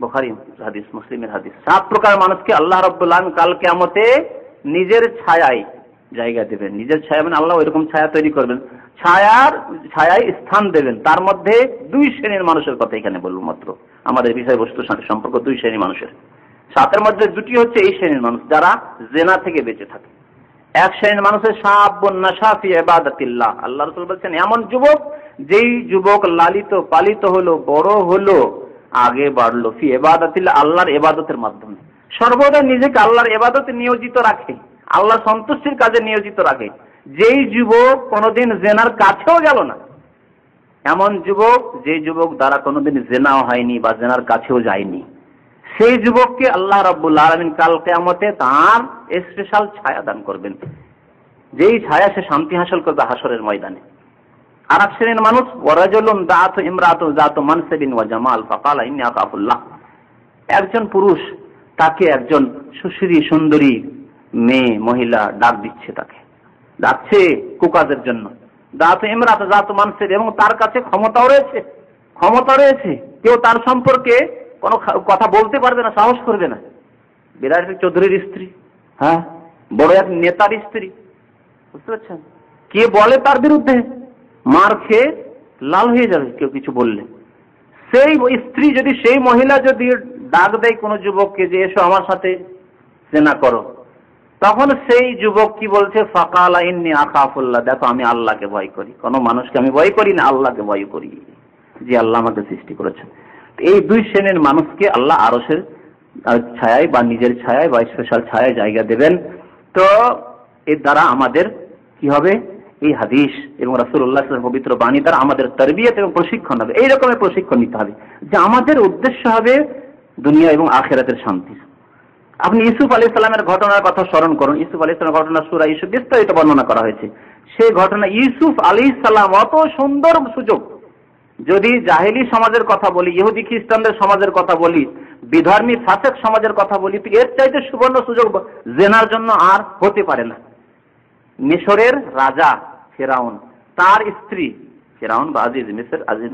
বুখারী হাদিস, মুসলিমের হাদিস, 7 প্রকার মানুষকে আল্লাহ রাব্বুল আলামিন কাল কিয়ামতে নিজের ছায়ায় জায়গা দেবেন। নিজের ছায়া মানে আল্লাহ ওইরকম ছায়া তৈরি করবেন, ছায়ায় স্থান দেবেন। তার মধ্যে 2 শ্রেণীর মানুষের কথা এখানে বলবো মাত্র, আমাদের বিষয়বস্তুর সাথে সম্পর্ক 2 শ্রেণীর মানুষের। 7-এর মধ্যে 2টি হচ্ছে এই শ্রেণীর মানুষ যারা জেনা থেকে বেঁচে থাকে। এক শ্রেণীর মানুষের শাবুন নাশা ফি ইবাদাতিল্লাহ, আল্লাহ রাসূল বলেছেন এমন যুবক, যেই যুবক লালিত পালিত হলো, বড় হলো, আগে বাড়লো, ফি ইবাদাতিল্লাহ, আল্লাহর ইবাদতের মাধ্যমে, সর্বদা নিজেকে আল্লাহর ইবাদতে নিয়োজিত রাখে, আল্লাহ সন্তুষ্টির কাজে নিয়োজিত রাখে। যেই যুবক কোনোদিন জেনার কাছেও গেল না, এমন যুবক, যে যুবক দ্বারা কোনোদিন জেনাও হয়নি বা জেনার কাছেও যায়নি, সেই যুবককে আল্লাহ রাব্বুল আলামিন কাল কিয়ামতে তার স্পেশাল ছায়া দান করবেন, যেই ছায়া সে শান্তি হাসিল করবে হাসরের ময়দানে। আর এক শ্রেণীর মানুষ, ওয়ারাজুলুন দাআতু ইমরাতু যাতু মানসিবিন ওয়া জামাল ফাকালা ইন্নী আখাফুল্লাহ, একজন পুরুষ, তাকে একজন সুশ্রী সুন্দরী মেয়ে, মহিলা ডাক দিচ্ছে, তাকে ডাকছে কুকাজের জন্য। দাআতু ইমরাতু যাতু মানসিব, এবং তার কাছে ক্ষমতাও রয়েছে, কেউ তার সম্পর্কে কোনো কথা বলতে পারবে না, সাহস করবে না। বিরাট চৌধুরীর স্ত্রী, হ্যাঁ, বড় এক নেতার স্ত্রী, বুঝতে পারছেন? কে বলে তার বিরুদ্ধে, মার খেয়ে লাল হয়ে যাবে কেউ কিছু বললে। সেই স্ত্রী যদি, সেই মহিলা যদি ডাক দেয় কোনো যুবককে যে এসো আমার সাথে জেনা করো, তখন সেই যুবক কি বলছে, ফাকালা ইন্নী আখাফুল্লাহ, দেখো আমি আল্লাহকে ভয় করি, কোনো মানুষকে আমি ভয় করি না, আল্লাহকে ভয় করি, যে আল্লাহ আমাকে সৃষ্টি করেছেন। এই দুই শ্রেণীর মানুষকে আল্লাহ আরশের ছায়ায় বা নিজের ছায়ায় বা স্পেশাল ছায়ায় জায়গা দেবেন। তো এর দ্বারা আমাদের কি হবে, এই হাদিস এবং রাসূলুল্লাহ সাল্লাল্লাহু আলাইহি ওয়াসাল্লামের পবিত্র বাণী দ্বারা আমাদের তারবিয়ত এবং প্রশিক্ষণ হবে। এই রকমের প্রশিক্ষণ নিতে হবে যে আমাদের উদ্দেশ্য হবে দুনিয়া এবং আখিরাতের শান্তি। আপনি ইউসুফ আলাইহিস সালামের ঘটনার কথা স্মরণ করুন। ইউসুফ আলাইহিস সালামের ঘটনা সূরা ইউসুফ বিস্তারিত বর্ণনা করা হয়েছে। সেই ঘটনা, ইউসুফ আলাইহিস সালাম অত সুন্দর সুযোগ, যদি জাহেলি সমাজের কথা বলি, ইহুদি খ্রিস্টানদের সমাজের কথা বলি, বিধর্মী ফাসেক সমাজের কথা বলি, তো এর চাইতে সুবর্ণ সুযোগ জেনার জন্য আর হতে পারে না। মিশরের রাজা ফেরাউন, তার স্ত্রী, ফেরাউন বা আজিজ,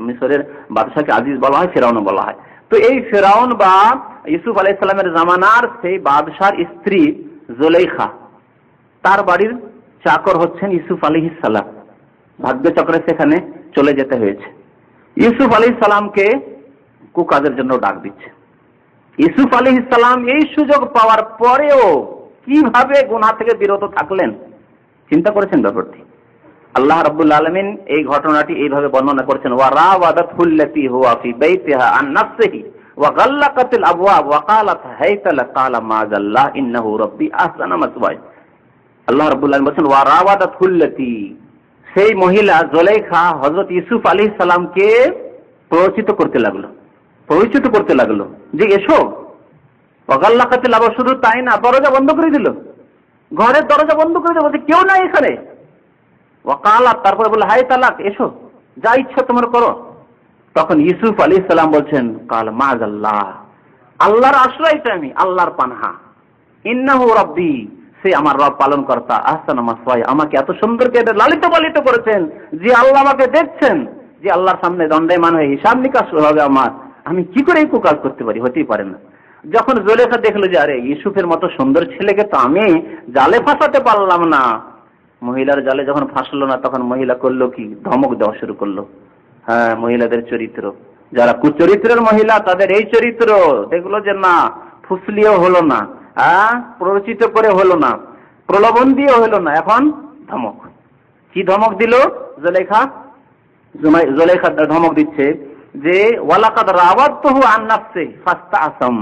মিশরের বাদশাকে আজিজ বলা হয়, ফেরাউনও বলা হয়। তো এই ফেরাউন বা ইউসুফ আলাইহিস সালামের জামানার সেই বাদশার স্ত্রী জুলেখা, তার বাড়ির চাকর হচ্ছেন ইউসুফ আলাইহিস সালাম। ভাগ্যচক্রে সেখানে চলে যেতে হয়েছে। ইউসুফ আলাইহিস সালামকে কুকাজের জন্য ডাক দিচ্ছে। ইউসুফ আলাইহিস সালাম এই সুযোগ পাওয়ার পরেও কিভাবে গুনাহ থেকে বিরত থাকলেন, চিন্তা করেছেন ব্যাপারটি? আল্লাহ রাব্বুল আলামিন এই ঘটনাটি এইভাবে বর্ণনা করেছেন, ওয়া রাওয়াদাতুল্লাতী হুয়া ফি বাইতিহা আন নাফসিহি ওয়া গাল্লাকাতিল আবওয়াব ওয়া ক্বালাত হাইতা লা ক্বালা মাযাল্লাহ ইন্নাহু রাব্বি আহসানা মাসওয়ায়া। আল্লাহ রাব্বুল আলামিন বলেন, ওয়া রাওয়াদাতুল্লাতী, সেই মহিলা জুলেখা হযরত ইউসুফ আলাইহিস সালামকে পরিচিত করতে লাগলো যে এসো। ওয়া গাল্লাকাতিল আবওয়াব, শুধু তাই না, দরজা বন্ধ করে দিল, ঘরের দরজা বন্ধ করে দিল, বলছে কেউ নাই এখানে। ওয়াকালাত, তারপরে বলল হাই তালাক, এসো, যা ইচ্ছা তোমার করো। তখন ইউসুফ আলাইহিস সালাম বলছেন, কাল মাযাল্লাহ, আল্লাহর আশ্রয় চাই আমি, আল্লাহর পানাহা, ইন্নাহু রাব্বি, সে আমার রব, পালন কর্তা, আহসানা মাসওয়ায়া, আমাকে এত সুন্দর করে লালিত পালিত করেছেন, যে আল্লাহ আমাকে দেখছেন, যে আল্লাহর সামনে দণ্ডায়মান হয়ে হিসাব নিকাশ হবে আমার, আমি কি করে এই কাজ করতে পারি, হতেই পারে না। যখন জুলেখা দেখলো যে আরে ইউসুফের মতো সুন্দর ছেলেকে তো আমি জালে ফাঁসাতে পারলাম না, মহিলার জালে যখন ফাঁসলো না, তখন মহিলা করলো কি, ধমক দেওয়া শুরু করলো। হ্যাঁ, মহিলাদের চরিত্র, যারা কুচরিত্রের মহিলা তাদের এই চরিত্র দেখলো যে না, ফুসলিও হলো না, প্ররোচিত করে হলো না, প্রলোভন দিয়ে হলো না, এখন ধমক। কি ধমক দিল জুলেখা? জুলেখা ধমক দিচ্ছে যে ওয়ালাকাদ রাওয়াদতুহু আন নাফসিহি ফাস্তাআসাম,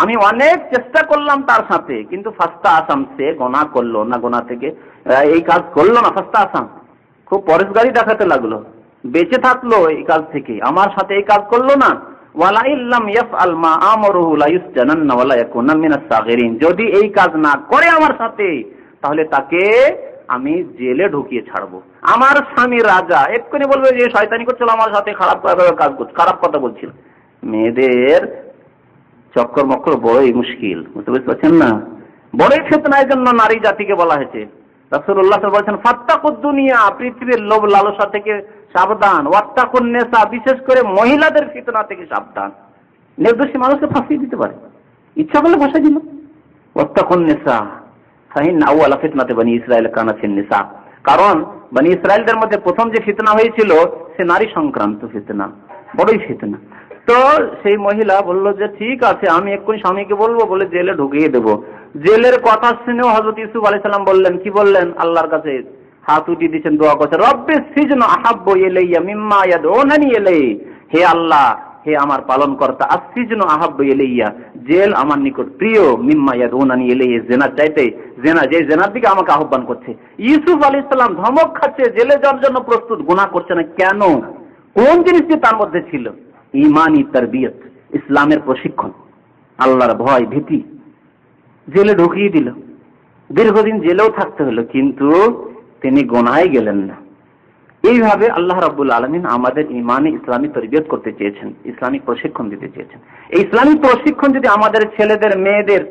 আমি অনেক চেষ্টা করলাম তার সাথে, কিন্তু ফাস্তাআসাম, সে গুনাহ করলো না, গুনাহ থেকে এই কাজ করলো না। ফাস্তাআসাম, খুব পরেশগারি দেখাতে লাগলো, বেঁচে থাকলো এই কাজ থেকে, আমার সাথে এই কাজ করলো না। ওয়ালা ইল্লাম ইয়াফআল মা আমরুহু লা ইসজানান্না ওয়া লা ইয়াকুনা মিনাস সাগিরিন, যদি এই কাজ না করে আমার সাথে, তাহলে তাকে আমি জেলে ঢুকিয়ে ছাড়বো। আমার স্বামী রাজা, এক্ষুনি বলবে যে শয়তানি করছিল আমার সাথে, খারাপ কাজ করছে, খারাপ কথা বলছিল। মেয়েদের চক্কর মক্কর বড়ই মুশকিল, বুঝতে পারছেন না? বড়ই ফিতনার জন্য নারী জাতিকে বলা হয়েছে। রাসূলুল্লাহ সাল্লাল্লাহু আলাইহি ওয়াসাল্লাম বলেছেন, ফাত্তাকুদ দুনিয়া, পৃথিবীর লোভ লালসা থেকে সাবধান, ওয়াত্তাকুন নিসা, বিশেষ করে মহিলাদের ফিতনা থেকে সাবধান। নির্দোষী মানুষকে ফাঁসিয়ে দিতে পারে, ইচ্ছা করলে ফাঁসিয়ে দিল। ওয়াত্তাকুন নিসা ফাইন্না আউয়ালা ফিতনাতি বনি ইসরাঈল কানাত ফিন নিসা, কারণ বনি ইসরাঈলদের মধ্যে প্রথম যে ফিতনা হয়েছিল সে নারী সংক্রান্ত ফিতনা, বড়ই ফিতনা। তো সেই মহিলা বলল যে ঠিক আছে, আমি এক্ষুনি স্বামীকে বলবো, বলে জেলে ঢুকিয়ে দেবো। জেলের কথা শুনেও হযরত ইউসুফ আলাইহিস সালাম বললেন, কি বললেন? আল্লাহর কাছে হাত উঠিয়ে দিয়েছেন, দোয়া করছেন, রব্বি সিজনু আহাব্বু ইলাইয়া মিম্মা ইয়াদউনানি ইলাইহি, হে আল্লাহ, হে আমার পালন কর্তা, আসিজনু আহাব্বু ইলাইয়া, জেল আমার নিকট প্রিয়, মিম্মা ইয়াদউনানি ইলাইহি, জেনার চাইতে, জেনা যে জেনার দিকে আমাকে আহ্বান করছে। ইউসুফ আলাইহিস সালাম ধমক খাচ্ছে, জেলে যাওয়ার জন্য প্রস্তুত, গুনাহ করছে না কেন? কোন জিনিসটি তার মধ্যে ছিল? ইমানি তারবিয়ত, ইসলামের প্রশিক্ষণ, আল্লাহর ভয় ভীতি। জেলে ঢুকিয়ে দিল, দীর্ঘদিন জেলেও থাকতে হলো, কিন্তু তিনি গুনাহে গেলেন না। এইভাবে আল্লাহ রাব্বুল আলামিন আমাদের ইমানে ইসলামী তারবিয়ত করতে চেয়েছেন, ইসলামিক প্রশিক্ষণ দিতে চেয়েছেন। এই ইসলামিক প্রশিক্ষণ যদি আমাদের ছেলেদের, মেয়েদের,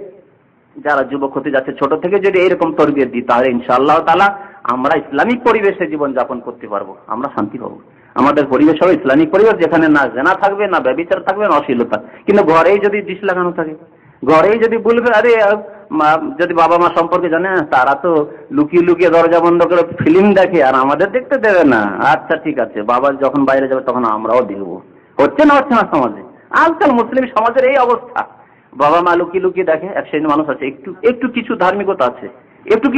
যারা যুবক হতে যাচ্ছে, ছোট থেকে যদি এরকম তারবিয়ত দিই, তাহলে ইনশাআল্লাহ তাআলা আমরা ইসলামিক পরিবেশে জীবন যাপন করতে পারবো, আমরা শান্তি পাবো, আমাদের পরিবেশ হবে ইসলামিক পরিবেশ, যেখানে না জেনা থাকবে, না ব্যভিচার থাকবে, না অশ্লীলতা। কিন্তু ঘরেই যদি ডিশ লাগানো থাকে, ঘরেই যদি বলবে, আরে যদি বাবা মা সম্পর্কে জানে, তারা তো লুকিয়ে লুকিয়ে দরজা বন্ধ করে ফিল্ম দেখে আর আমাদের দেখতে দেবে না, আচ্ছা ঠিক আছে, বাবা যখন বাইরে যাবে তখন আমরাও দেখবো। হচ্ছে না সমাজে? আজকাল মুসলিম সমাজের এই অবস্থা। বাবা মা লুকিয়ে লুকিয়ে দেখে। এক শ্রেণীর মানুষ আছে, একটু কিছু ধার্মিকতা আছে, একটু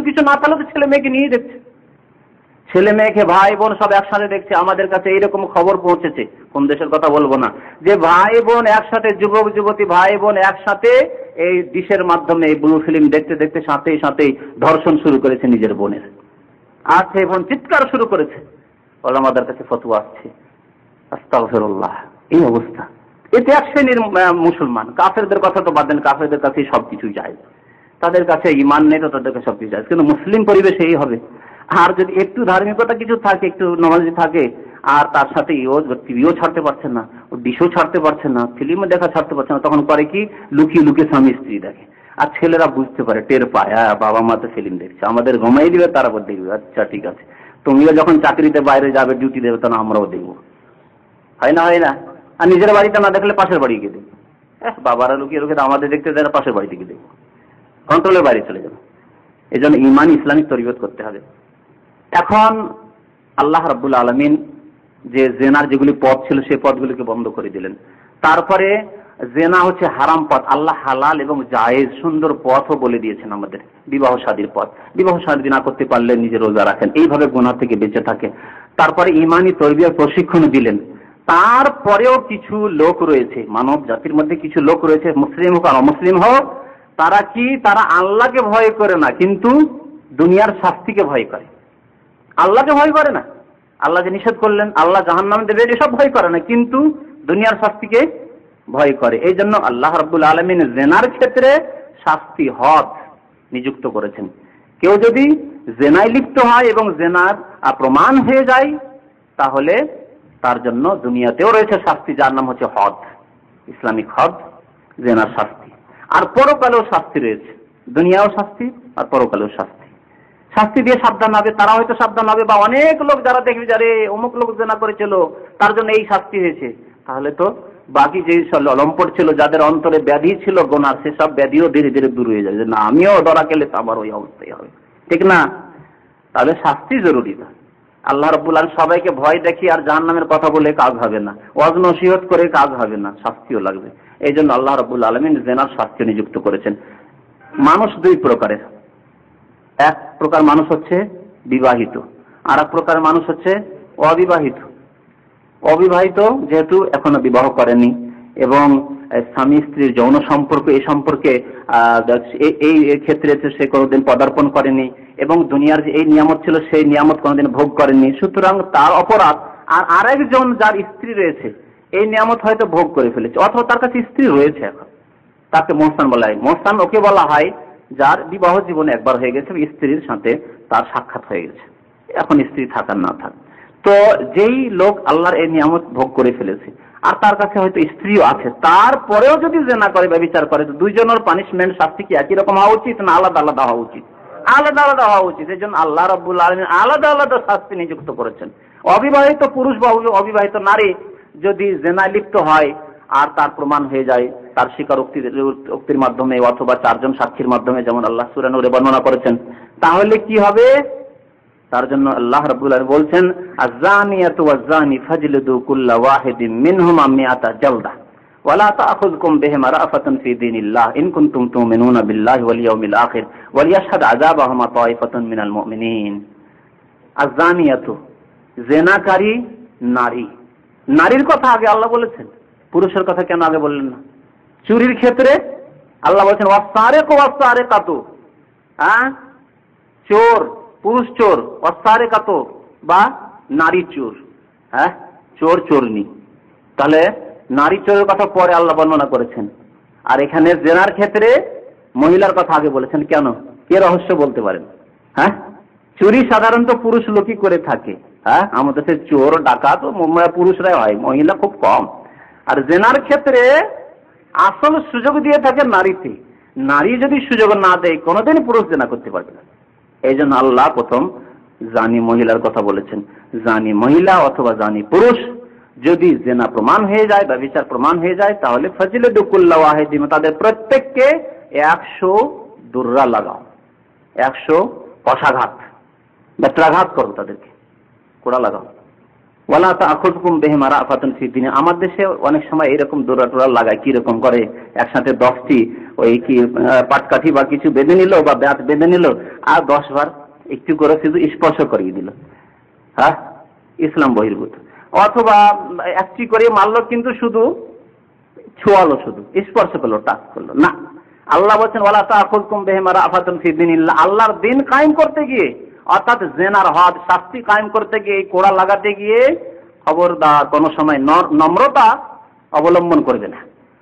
কিছু না থাকলে তো ছেলে মেয়েকে নিয়ে দেখছে, ছেলে মেয়েকে ভাই বোন সব একসাথে দেখছে। আমাদের কাছে এইরকম খবর পৌঁছেছে, কোন দেশের কথা বলবো না, যে ভাই বোন একসাথে, যুবক যুবতী ভাই বোন একসাথে এই ডিশের মাধ্যমে এই ব্লু ফিল্ম দেখতে দেখতে সাথেই ধর্ষণ শুরু করেছে নিজের বোনের। আছে এবং চিৎকার শুরু করেছে। ওলামাদের কাছে ফতোয়া আসছে, আস্তাগফিরুল্লাহ। এই অবস্থা। এতে এক শ্রেণীর মুসলমান, কাফেরদের কথা তো বাদ দেন, কাফেরদের কাছে সবকিছু যায়, তাদের কাছে ঈমান নেই তো তাদের কাছে সবকিছু যায়। কিন্তু মুসলিম পরিবেশে এই হবে। আর যদি একটু ধার্মিকতা কিছু থাকে, একটু নামাজি থাকে, আর তার সাথে টিভিও ছাড়তে পারছে না, ও ডিশও ছাড়তে পারছে না, ফিল্মও দেখা ছাড়তে পারছে না, তখন করে কি, লুকিয়ে লুকিয়ে স্বামী স্ত্রী দেখে। আর ছেলেরা বুঝতে পারে, টের পায়, বাবা মা তো ফিল্ম দেখছে, আমাদের ঘুমাই দিবে, তারপর দেখবে, আচ্ছা ঠিক আছে, তুমিও যখন চাকরিতে বাইরে যাবে, ডিউটি দেবে, তখন আমরাও দেখবো। হয় না? আর নিজের বাড়িতে না দেখলে পাশের বাড়ি গিয়ে দেখবো। বাবারা লুকিয়ে লুকিয়ে আমাদের দেখতে দেয়, পাশের বাড়িতে গিয়ে দেখবো, কন্ট্রোলের বাইরে চলে যাবে। এই জন্য ইমান ইসলামিক তরিকত করতে হবে। এখন আল্লাহ রাব্বুল আলামিন যে জেনার যেগুলি পথ ছিল, সেই পথগুলিকে বন্ধ করে দিলেন। তারপরে জেনা হচ্ছে হারাম পথ, আল্লাহ হালাল এবং জায়েজ সুন্দর পথও বলে দিয়েছেন আমাদের, বিবাহ শাদীর পথ। বিবাহ শাদী না করতে পারলে নিজে রোজা রাখেন, এইভাবে গুনাহ থেকে বেঁচে থাকে। তারপরে ঈমানি তরবিয়ার প্রশিক্ষণ দিলেন। তারপরেও কিছু লোক রয়েছে, মানব জাতির মধ্যে কিছু লোক রয়েছে, মুসলিম হোক আর অমুসলিম হোক, তারা আল্লাহকে ভয় করে না, কিন্তু দুনিয়ার শাস্তিকে ভয় করে। আল্লাহকে ভয় করে না, আল্লাহ যে নিষেধ করলেন, আল্লাহ জাহান্নাম দেবে, এসব ভয় করে না, কিন্তু দুনিয়ার শাস্তিকে ভয় করে। এই জন্য আল্লাহ রাব্বুল আলামিন জেনার ক্ষেত্রে শাস্তি হদ নিযুক্ত করেছেন। কেউ যদি জেনায় লিপ্ত হয় এবং জেনার প্রমাণ হয়ে যায়, তাহলে তার জন্য দুনিয়াতেও রয়েছে শাস্তি, যার নাম হচ্ছে হদ, ইসলামিক হদ, জেনার শাস্তি। আর পরকালেও শাস্তি রয়েছে, দুনিয়াও শাস্তি আর পরকালেও শাস্তি। শাস্তি দিয়ে সাবধান হবে, তারা হয়তো সাবধান হবে, বা অনেক লোক যারা দেখবে, যারে অমুক লোক জেনা করেছিল, তার জন্য এই শাস্তি হয়েছে, তাহলে তো বাকি যে লম্পট ছিল, যাদের অন্তরে ব্যাধি ছিল গোনার, সেসব ব্যাধিও ধীরে ধীরে দূর হয়ে যাবে, যে না আমিও ধরা গেলে আমার ওই অবস্থায় হবে, ঠিক না? তাহলে শাস্তি জরুরি না। আল্লাহ রাব্বুল আলামিন সবাইকে ভয় দেখিয়ে আর জাহান্নামের কথা বলে কাজ হবে না, ওয়াজ নসিহত করে কাজ হবে না, শাস্তিও লাগবে। এই জন্য আল্লাহ রাব্বুল আলামিন জেনার শাস্তি নিযুক্ত করেছেন। মানুষ দুই প্রকারের, এক প্রকার মানুষ হচ্ছে বিবাহিত, আর এক প্রকার মানুষ হচ্ছে অবিবাহিত। অবিবাহিত যেহেতু এখনো বিবাহ করেনি এবং স্বামী স্ত্রীর যৌন সম্পর্ক, এই সম্পর্কে এই ক্ষেত্রে সে কোনোদিন পদার্পণ করেনি এবং দুনিয়ার যে এই নিয়ামত ছিল সেই নিয়ামত কোনোদিন ভোগ করেনি, সুতরাং তার অপরাধ। আর আরেকজন যার স্ত্রী রয়েছে, এই নিয়ামত হয়তো ভোগ করে ফেলেছে, অথবা তার কাছে স্ত্রী রয়েছে, এখন তাকে মোহসান বলা হয়। মোহসান ওকে বলা হয় যার বিবাহ জীবনে একবার হয়ে গেছে, স্ত্রীর সাথে তার সাক্ষাৎ হয়ে গেছে, এখন স্ত্রী থাকার না থাক। তো যেই লোক আল্লাহর এই নিয়ামত ভোগ করে ফেলেছে আর তার কাছে হয়তো স্ত্রীও আছে, তারপরেও যদি জেনা করে বা বিচার করে, তো দুইজনের পানিশমেন্ট, শাস্তি কি একই রকম হওয়া উচিত না আলাদা আলাদা হওয়া উচিত? আলাদা আলাদা হওয়া উচিত। এই জন্য আল্লাহ রাব্বুল আলামিন আলাদা আলাদা শাস্তি নিযুক্ত করেছেন। অবিবাহিত পুরুষ বা অবিবাহিত নারী যদি জেনায় লিপ্ত হয় আর তার প্রমাণ হয়ে যায়, তার স্বীকারোক্তির মাধ্যমে অথবা চারজন সাক্ষীর মাধ্যমে, যেমন আল্লাহ সূরা নূরে বর্ণনা করেছেন, তাহলে কি হবে? তার জন্য আল্লাহ রাব্বুল আলামিন বলছেন, আয-যানিয়াতু ওয়াজ-যানি ফাজলিদু কুল্লা ওয়াহিদিন মিনহুমা মিআতা জালদা ওয়া লা তা'খুযকুম বিহিমা রা'ফাতুন ফি দীনিল্লাহ ইন কুনতুম তু'মিনুনা বিল্লাহি ওয়াল ইয়াউমিল আখির ওয়া লিয়াশহাদ আযাবাহুমা তা'iফাতুন মিনাল মুমিনিন। আয-যানিয়াতু জিনাকারী নারী, নারীর কথা আগে আল্লাহ বলেছেন, পুরুষের কথা কেন আগে বললেন না? চুরির ক্ষেত্রে আল্লাহ বলেছেন ওয়াস-সারিকু ওয়াস-সারিকাতু, চোর, পুরুষ চোর, ওয়াস-সারিকাতু বা নারী চোর, চোর চোরনি। তাহলে নারী চোরের কথা পরে আল্লাহ বর্ণনা করেছেন, আর এখানে জেনার ক্ষেত্রে মহিলার কথা আগে বলেছেন। কেন? কে রহস্য বলতে পারেন? চুরি সাধারণত পুরুষ লোকই করে থাকে, আমাদের দেশে চোর ডাকাত পুরুষরাই হয়, মহিলা খুব কম। আর জেনার ক্ষেত্রে আসল সুযোগ দিয়ে থাকে নারীতে, নারী যদি সুযোগ না দেয় কোনোদিন পুরুষ জেনা করতে পারবে না। এই জন্য আল্লাহ প্রথম জানি মহিলার কথা বলেছেন। জানি মহিলা অথবা জানি পুরুষ যদি জেনা প্রমাণ হয়ে যায় বা বিচার প্রমাণ হয়ে যায়, তাহলে ফাজলিদু কুল্লা ওয়াহিদিন, তাদের প্রত্যেককে 100 দুর্রা লাগাও, 100 কষাঘাত, বেত্রাঘাত করো, তাদেরকে কোড়া লাগাও। ওয়ালা তাখুযকুম বিহিমা রাফাতুন ফি দ্বীন, আমার দেশে অনেক সময় এরকম দৌড়া টোড়া লাগায়, কি রকম করে, একসাথে 10টি ওই কি পাটকাঠি বা কিছু বেঁধে নিল বা ব্যাট বেঁধে নিল, আর 10 বার একটু করে শুধু স্পর্শ করিয়ে দিল, হ্যাঁ, ইসলাম বহির্ভূত। অথবা একটি করে মারলো কিন্তু শুধু ছোঁয়ালো, শুধু স্পর্শ করলো, টাচ করলো না। আল্লাহ বলছেন ওয়ালা তাখুযকুম বিহিমা রাফাতুন ফি দীনিল্লাহ, আল্লাহর দিন কায়েম করতে গিয়ে, অর্থাৎ জেনার হদ শাস্তি কায়েম করতে গিয়ে, এই কোড়া লাগাতে গিয়ে খবরদার কোন সময় নম্রতা অবলম্বন করবে না,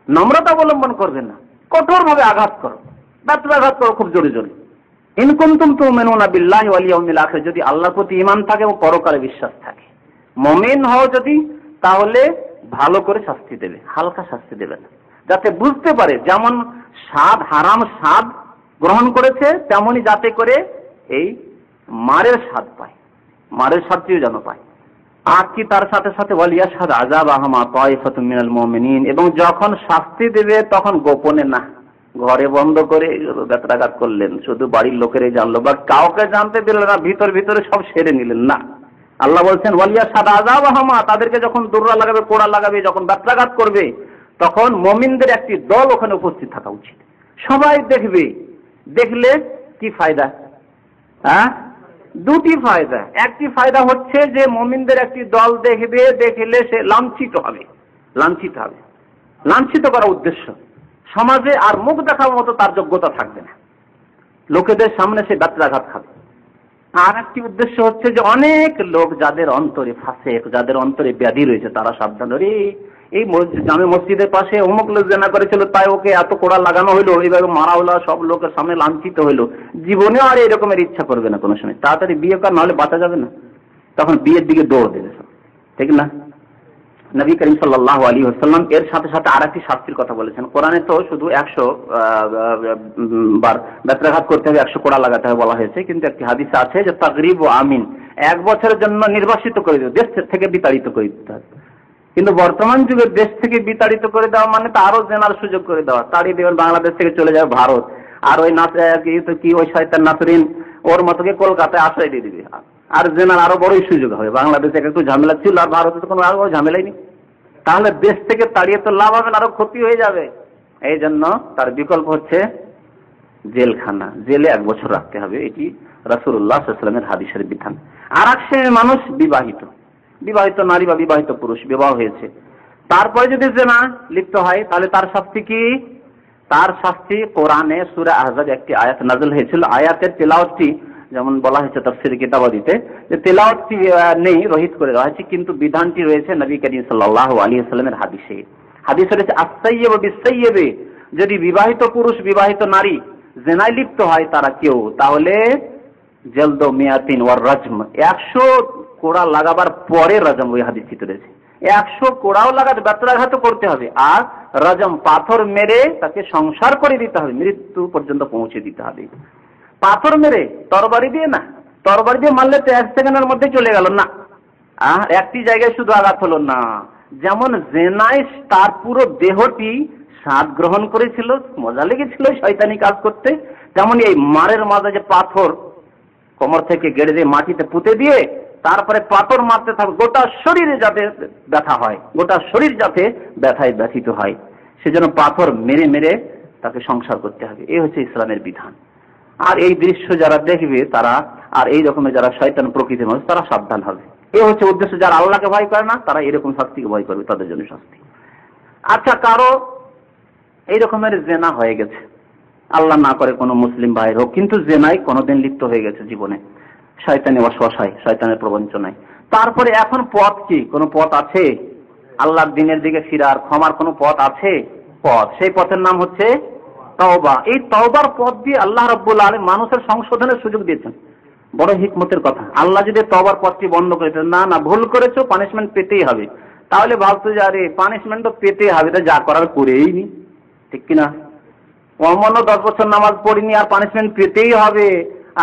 নম্রতা অবলম্বন করবে না, কঠোর ভাবে আঘাত করো, ব্যত্রাঘাত করো খুব জোরে জোরে। ইন কুনতুম তুমিনুনা বিল্লাহি ওয়াল ইয়াউমিল আখির, যদি আল্লাহর প্রতি ঈমান থাকে এবং পরকালে বিশ্বাস থাকে, মুমিন হও যদি, তাহলে ভালো করে শাস্তি দেবে, হালকা শাস্তি দেবে না, যাতে বুঝতে পারে যেমন স্বাদ হারাম স্বাদ গ্রহণ করেছে, তেমনি যাতে করে এই মারের স্বাদ পায়, মারের শাস্তিও যেন পায়। আর কি তার সাথে সাথে ওয়ালিয়াশহাদ আযাবাহুমা তায়ফাতুম মিনাল মুমিনিন, এবং যখন শাস্তি দেবে তখন গোপনে না, ঘরে বন্ধ করে বেত্রাঘাত করলেন, শুধু বাড়ির লোকেরাই জানলো বা কাউকে জানতে দিলেন না, ভিতর ভিতরে সব সেরে নিলেন না। আল্লাহ বলছেন ওয়ালিয়াশহাদ আযাবাহুমা, তাদেরকে যখন দুর্রা লাগাবে, কোড়া লাগাবে, যখন বেত্রাঘাত করবে, তখন মুমিনদের একটি দল ওখানে উপস্থিত থাকা উচিত, সবাই দেখবে। দেখলে কি ফায়দা? হ্যাঁ, দুটি ফায়দা। একটি ফায়দা হচ্ছে যে মুমিনদের একটি দল দেখবে, দেখলে সে লাঞ্ছিত হবে, লাঞ্ছিত হবে, লাঞ্ছিত করার উদ্দেশ্য সমাজে, আর মুখ দেখার মতো তার যোগ্যতা থাকবে না, লোকেদের সামনে সে বেত্রাঘাত খাবে। আর একটি উদ্দেশ্য হচ্ছে যে অনেক লোক যাদের অন্তরে ফাসেক, যাদের অন্তরে ব্যাধি রয়েছে, তারা সাবধান, রে এই জামে মসজিদের পাশে অমুক লোক জেনা করেছিল, তাই ওকে এত কোড়া লাগানো হইলো, এইভাবে মারা হলো, সব লোকের সামনে লাঞ্ছিত হইলো, জীবনেও আর এরকমের ইচ্ছা করবে না কোনো সময়, তাড়াতাড়ি বিয়ে কর, নাহলে বাঁচা যাবে না, তখন বিয়ের দিকে দৌড় দেবে, ঠিক না? নবী করিম সাল্লাল্লাহু আলাইহি ওয়াসাল্লাম এর সাথে সাথে আরেকটি শাস্তির কথা বলেছেন। কোরআনে তো শুধু 100 বার বেত্রাঘাত করতে হবে, 100 কোড়া লাগাতে হবে বলা হয়েছে, কিন্তু একটি হাদিসে আছে যে তাগরিব ও আমিন, 1 বছরের জন্য নির্বাসিত করে দেবে, দেশ থেকে বিতাড়িত করে দিতে হবে। কিন্তু বর্তমান যুগে দেশ থেকে বিতাড়িত করে দেওয়া মানে তো আরো জেনার সুযোগ করে দেওয়া, তাড়িয়ে দেবেন, বাংলাদেশ থেকে চলে যাবে ভারত, আর ওই ওই শয়তান নাসরিন ওর মতোকে কলকাতায় আশ্রয় দিয়ে দিবে, আর জেনার আরো বড়ই সুযোগ হবে। বাংলাদেশে একটু ঝামেলা ছিল, আর ভারতে তো কোনো আরো ঝামেলাই নেই, তাহলে দেশ থেকে তাড়িয়ে তো লাভ হবে না, আরো ক্ষতি হয়ে যাবে। এই জন্য তার বিকল্প হচ্ছে জেলখানা, জেলে 1 বছর রাখতে হবে, এটি রাসূলুল্লাহ সাল্লাল্লাহু আলাইহি ওয়াসাল্লামের হাদিসের বিধান। আর এক শ্রেণীর মানুষ বিবাহিত, বিবাহিত নারী বা বিবাহিত পুরুষ, বিবাহ হয়েছে, তারপরে যদি জেনা লিপ্ত হয়, তাহলে তার শাস্তি কি? তার শাস্তি কোরআনে সূরা আহজাব একটি আয়াত নাযিল হয়েছিল, আয়াতের তেলাওয়াতটি যেমন বলা হয়েছে তাফসীর কিতাবাদিতে, যে তেলাওয়াতটি নেই, রহিত করে দেওয়া হয়েছে, কিন্তু বিধানটি রয়েছে নবী করিম সাল্লাল্লাহু আলাইহি ওয়াসাল্লামের হাদিসে। হাদিসে রয়েছে আস-সাইয়্যিবু বিস-সাইয়্যিবি, যদি বিবাহিত পুরুষ বিবাহিত নারী জেনায় লিপ্ত হয় তারা কেউ, তাহলে জেলদু মিয়াতিন ওয়ার রাজম, 100 কোড়া লাগাবার পরে রাজম, ওই হাদিসটিতে রয়েছে 100 কোড়াও লাগাতে, বেত্রাঘাত করতে হবে, আর রাজম পাথর মেরে তাকে সংসার করে দিতে হবে, মৃত্যু পর্যন্ত পৌঁছে দিতে হবে। পাথর মেরে, তরবারি দিয়ে না, তরবারি দিয়ে মারলে তো 1 সেকেন্ডের মধ্যে চলে গেল না, একটি জায়গায় শুধু আঘাত হলো না। যেমন জেনায় তার পুরো দেহটি স্বাদ গ্রহণ করেছিল, মজা লেগেছিল শয়তানি কাজ করতে, তেমনি এই মারের মাঝে যে পাথর কোমর থেকে গেড়ে দিয়ে মাটিতে পুঁতে দিয়ে তারপরে পাথর মারতে থাকবে, গোটা শরীরে যাতে ব্যথা হয়, গোটা শরীর যাতে ব্যথায় ব্যথিত হয়, সেজন্য পাথর মেরে মেরে তাকে সংসার করতে হবে। এই হচ্ছে ইসলামের বিধান। আর এই দৃশ্য যারা দেখবে তারা, আর এই রকমের যারা শয়তান প্রকৃতির মানুষ, তারা সাবধান হবে। এই হচ্ছে উদ্দেশ্য। যারা আল্লাহকে ভয় করে না তারা এরকম শাস্তিকে ভয় করবে, তাদের জন্য শাস্তি। আচ্ছা, কারো এই রকমের জেনা হয়ে গেছে, আল্লাহ না করে কোনো মুসলিম ভাইয়ের হোক, কিন্তু জেনায় কোনোদিন লিপ্ত হয়ে গেছে জীবনে, শয়তানি ওয়াসওয়াসায়, শয়তানের প্রবঞ্চনায়, তারপরে এখন পথ কি? কোনো পথ আছে? আল্লাহর দ্বীনের দিকে ফিরার, ক্ষমার কোনো পথ আছে? পথ, সেই পথের নাম হচ্ছে তওবা। এই তওবার পথ দিয়ে আল্লাহ রাব্বুল আলামিন মানুষের সংশোধনের সুযোগ দিয়েছেন। বড় হিকমতের কথা। আল্লাহ যদি তওবার পথটি বন্ধ করে দেন, না না ভুল করেছো, পানিশমেন্ট পেতেই হবে, তাহলে ভাবতো যে আরে পানিশমেন্ট তো পেতেই হবে, তো যা করার করেই নি, ঠিক কিনা? অমনও 10 বছর নামাজ পড়িনি আর পানিশমেন্ট পেতেই হবে,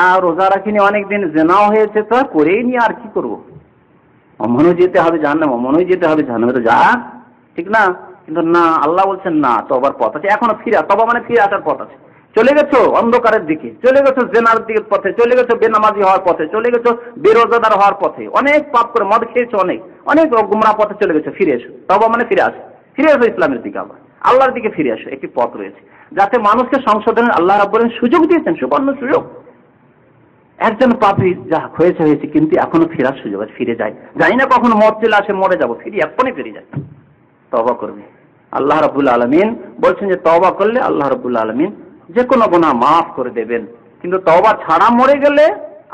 আর রোজা রাখিনি অনেকদিন, জেনাও হয়েছে, তো করেই নি, আর কি করবো, অমনও যেতে হবে জাহান্নামে, অমনই যেতে হবে জাহান্নামে, তো যা, ঠিক না? কিন্তু না, আল্লাহ বলছেন না, তওবার পথ আছে, এখনো ফিরে, তওবা মানে ফিরে আসার পথ আছে। চলে গেছো অন্ধকারের দিকে, চলে গেছো জেনার দিকের পথে, চলে গেছো বেনামাজি হওয়ার পথে, চলে গেছো বেরোজাদার হওয়ার পথে, অনেক পাপ করে মদ খেয়েছো, অনেক গুমরাহ পথে চলে গেছো, ফিরে এসো। তওবা মানে ফিরে আসো, ফিরে এসো ইসলামের দিকে, আবার আল্লাহর দিকে ফিরে আসো। একটি পথ রয়েছে যাতে মানুষকে সংশোধনের আল্লাহ রাব্বুল আলামিন সুযোগ দিয়েছেন, সুবর্ণ সুযোগ। একজন পাপী যা হয়েছে হয়েছে, কিন্তু এখনো ফেরার সুযোগ আছে, ফিরে যায়, জানি না কখনো মত চলে আসে, মরে যাবো, ফিরে এক্ষুনি ফিরে যায়, তওবা করবে। আল্লাহ রাব্বুল আলামিন বলছেন যে তওবা করলে আল্লাহ রাব্বুল আলামিন যে কোনো গুনাহ মাফ করে দেবেন, কিন্তু তওবা ছাড়া মরে গেলে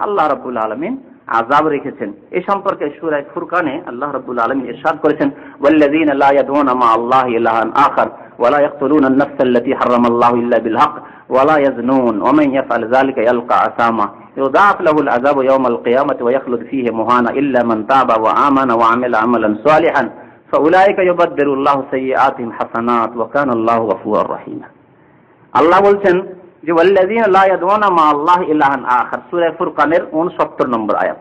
আল্লাহ রাব্বুল আলামিন আযাব রেখেছেন। এই সম্পর্কে সূরা ফুরকানে আল্লাহ রাব্বুল আলামিন ইরশাদ করেছেন, ওয়াল্লাযীনা লা ইয়াদউনা মা আল্লাহি ইলাহান আখার ওয়া লা ইয়াকতুলুনা আন-নাফসা আল্লাতী হারামাল্লাহু ইল্লা বিল হক ওয়া লা ইয়াজনুন ওয়া মান ইয়াফআল যালিকা ইয়ালকা আসামা يضاعف له العذاب يوم القيامة ويخلد فيه مهانا إلا من تاب وآمن وعمل عملا صالحا فأولئك يبدل الله سيئاتهم حسنات وكان الله غفورا رحيما। আল্লাহ বলছেন যে ওয়াল্লাযীনা লা ইয়াদউনা মা আল্লাহি ইলাহান আখার, সূরা ফুরকানের 69 নম্বর আয়াত।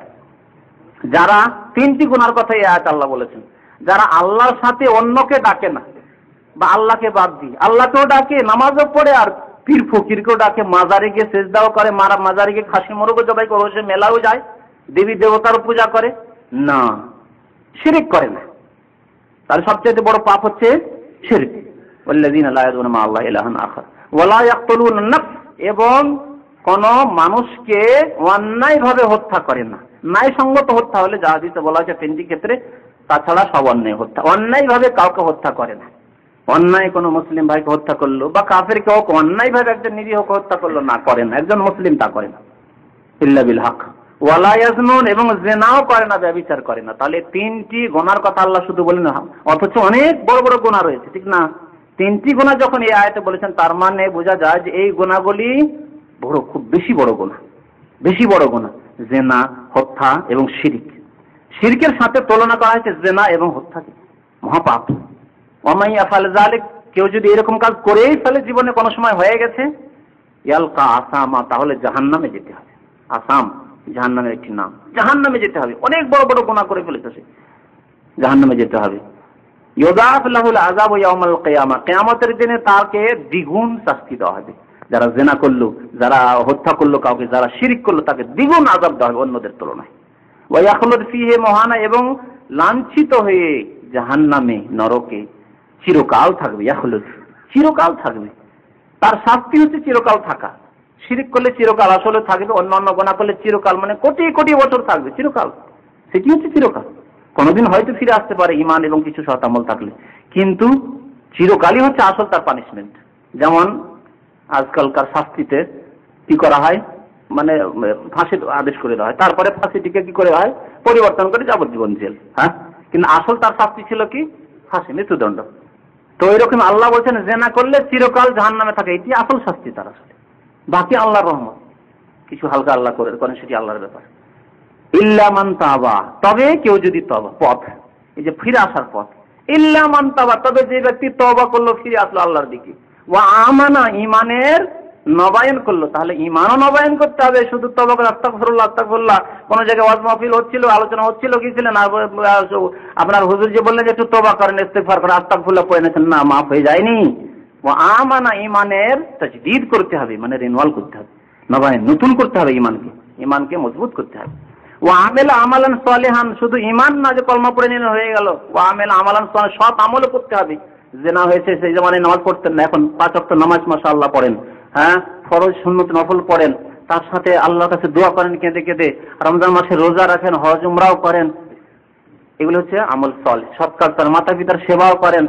যারা তিনটি গুনার কথা এই আয়াত আল্লাহ বলেছেন, যারা আল্লাহর সাথে অন্যকে ডাকে না, বা আল্লাহকে বাদ দিয়ে আল্লাহকেও ডাকে, নামাজও পড়ে, আর পীর ফকিরকেও ডাকে, মাজারে গিয়ে সেজদাও করে, মাজারে গিয়ে খাসি মোরগ জবাই করে, সে মেলাও যায়, দেবী দেবতার পূজা করে না, শিরক করে না, তার সবচেয়ে বড় পাপ হচ্ছে শিরক। ওয়াল্লাযীনা লা ইয়াদউনা মা আল্লাহি ইলাহান আখার ওয়া লা ইয়াকতুলুনা আন-নাফস, এবং কোন মানুষকে অন্যায়ভাবে হত্যা করে না। ন্যায়সঙ্গত হত্যা হলে যা হাদিসে বলা হয়েছে তিনটি ক্ষেত্রে, তাছাড়া সব অন্যায় হত্যা। অন্যায়ভাবে কাউকে হত্যা করে না, অন্যায় কোনো মুসলিম ভাইকে হত্যা করলো বা কাফেরকে হোক, অন্যায়ভাবে একজন নিরীহকে হত্যা করলো না, করে না, একজন মুসলিম তা করে না। ইল্লা বিল হক ওয়া লা ইয়াজনুন, এবং জিনাও করে না, ব্যভিচার করে না। তাহলে তিনটি গুনার কথা আল্লাহ শুধু বলেন, অথচ অনেক বড় বড় গুনাহ রয়েছে, ঠিক না? তিনটি গুনাহ যখন এই আয়াতে বলেছেন, তার মানে বোঝা যায় যে এই গুনাহগুলি বড়, খুব বেশি বড় গুনাহ, বেশি বড় গুনাহ, জিনা, হত্যা এবং শিরক। শিরকের সাথে তুলনা করা হয়েছে জিনা এবং হত্যাকে, মহাপাপ। ওয়ামাই ইয়াফআল যালিক, কেউ যদি এরকম কাজ করেই ফেলে, জীবনে কোনো সময় হয়ে গেছে, ইয়ালকা আসামা, তাহলে জাহান্নামে যেতে হবে। আসাম জাহান্নামের একটি নাম, জাহান্নামে যেতে হবে, অনেক বড় বড় গুনাহ করে ফেলেছে সে, জাহান্নামে যেতে হবে। ইউযাফ লাহুল আযাবু ইয়াউমাল কিয়ামা, কিয়ামতের দিনে তাকে দ্বিগুণ শাস্তি দেওয়া হবে। যারা জিনা করলো, যারা হত্যা করলো কাউকে, যারা শিরক করলো, তাকে দ্বিগুণ আযাব দেওয়া হবে অন্যদের তুলনায়। ওয়া ইয়াখলুদ ফীহি মুহানা, এবং লাঞ্ছিত হয়ে জাহান্নামে, নরকে চিরকাল থাকবে। ইয়াখলুদ, চিরকাল থাকবে, তার শাস্তি হচ্ছে চিরকাল থাকা। শিরক করলে চিরকাল আসলে থাকবে, অন্যান্য গুনাহ করলে চিরকাল, মানে কোটি কোটি বছর থাকবে, চিরকাল, সেটি হচ্ছে চিরকাল। কোনদিন হয়তো ফিরে আসতে পারে ঈমান এবং কিছু সৎ আমল থাকলে, কিন্তু চিরকালই হচ্ছে আসল তার পানিশমেন্ট। যেমন আজকালকার শাস্তিতে কি করা হয়, মানে ফাঁসির আদেশ করে দেওয়া হয়, তারপরে ফাঁসিটিকে কি করে হয়, পরিবর্তন করে যাবজ্জীবন জেল। হ্যাঁ, কিন্তু আসল তার শাস্তি ছিল কি, ফাঁসি, মৃত্যুদণ্ড। তো এরকম আল্লাহ বলছেন জিনা করলে চিরকাল জাহান্নামে থাকে, এটি আসল শাস্তি তার। আসলে বাকি আল্লাহর রহমত, কিছু হালকা আল্লাহ করেন, সেটি আল্লাহর ব্যাপার। ইল্লা মান তাবা, তবে কেউ যদি তওবা, পথ, এই যে ফিরে আসার পথ, ইল্লা মান তাবা, তবে যে ব্যক্তি তওবা করলো, ফিরে আসলো আল্লাহর দিকে, ওয়া আমানা, ঈমানের নবায়ন করলো, তাহলে ঈমানও নবায়ন করতে হবে। শুধু তওবা করে আস্তাগফিরুল্লাহ আস্তাগফিরুল্লাহ, কোন জায়গায় ওয়াজ মাহফিল হচ্ছিল, আলোচনা হচ্ছিল, গিয়েছিলেন, আপনার হুজুর যে বললেন যে একটু তওবা করেন, ইস্তিগফার করেন, আস্তাগফিরুল্লাহ পড়ে নিয়েছেন, না, মাফ হয়ে যায়নি। ওয়া আমানা, ঈমানের তাজদীদ করতে হবে, মানে রিনওয়াল করতে হবে, নবায়ন, নতুন করতে হবে ঈমানকে, ঈমানকে মজবুত করতে হবে। ওয়া আমিলা আমালান সালিহান, শুধু ঈমান না যে কলমা পড়ে নিলে হয়ে গেল, ওয়া আমিলা আমালান সালিহান, সৎ আমলও করতে হবে। জিনা হয়েছে, সেই জামানায় নামাজ পড়তেন না, এখন 5 ওয়াক্ত নামাজ মাশাআল্লাহ পড়েন, হ্যাঁ, ফরজ সুন্নত নফল পড়েন, তার সাথে আল্লাহর কাছে দোয়া করেন কেঁদে কেঁদে, রমজান মাসে রোজা রাখেন, হজ উমরাও করেন, এগুলো হচ্ছে আমল সালেহ, সৎ কাজ। তার মাতা পিতার সেবাও করেন,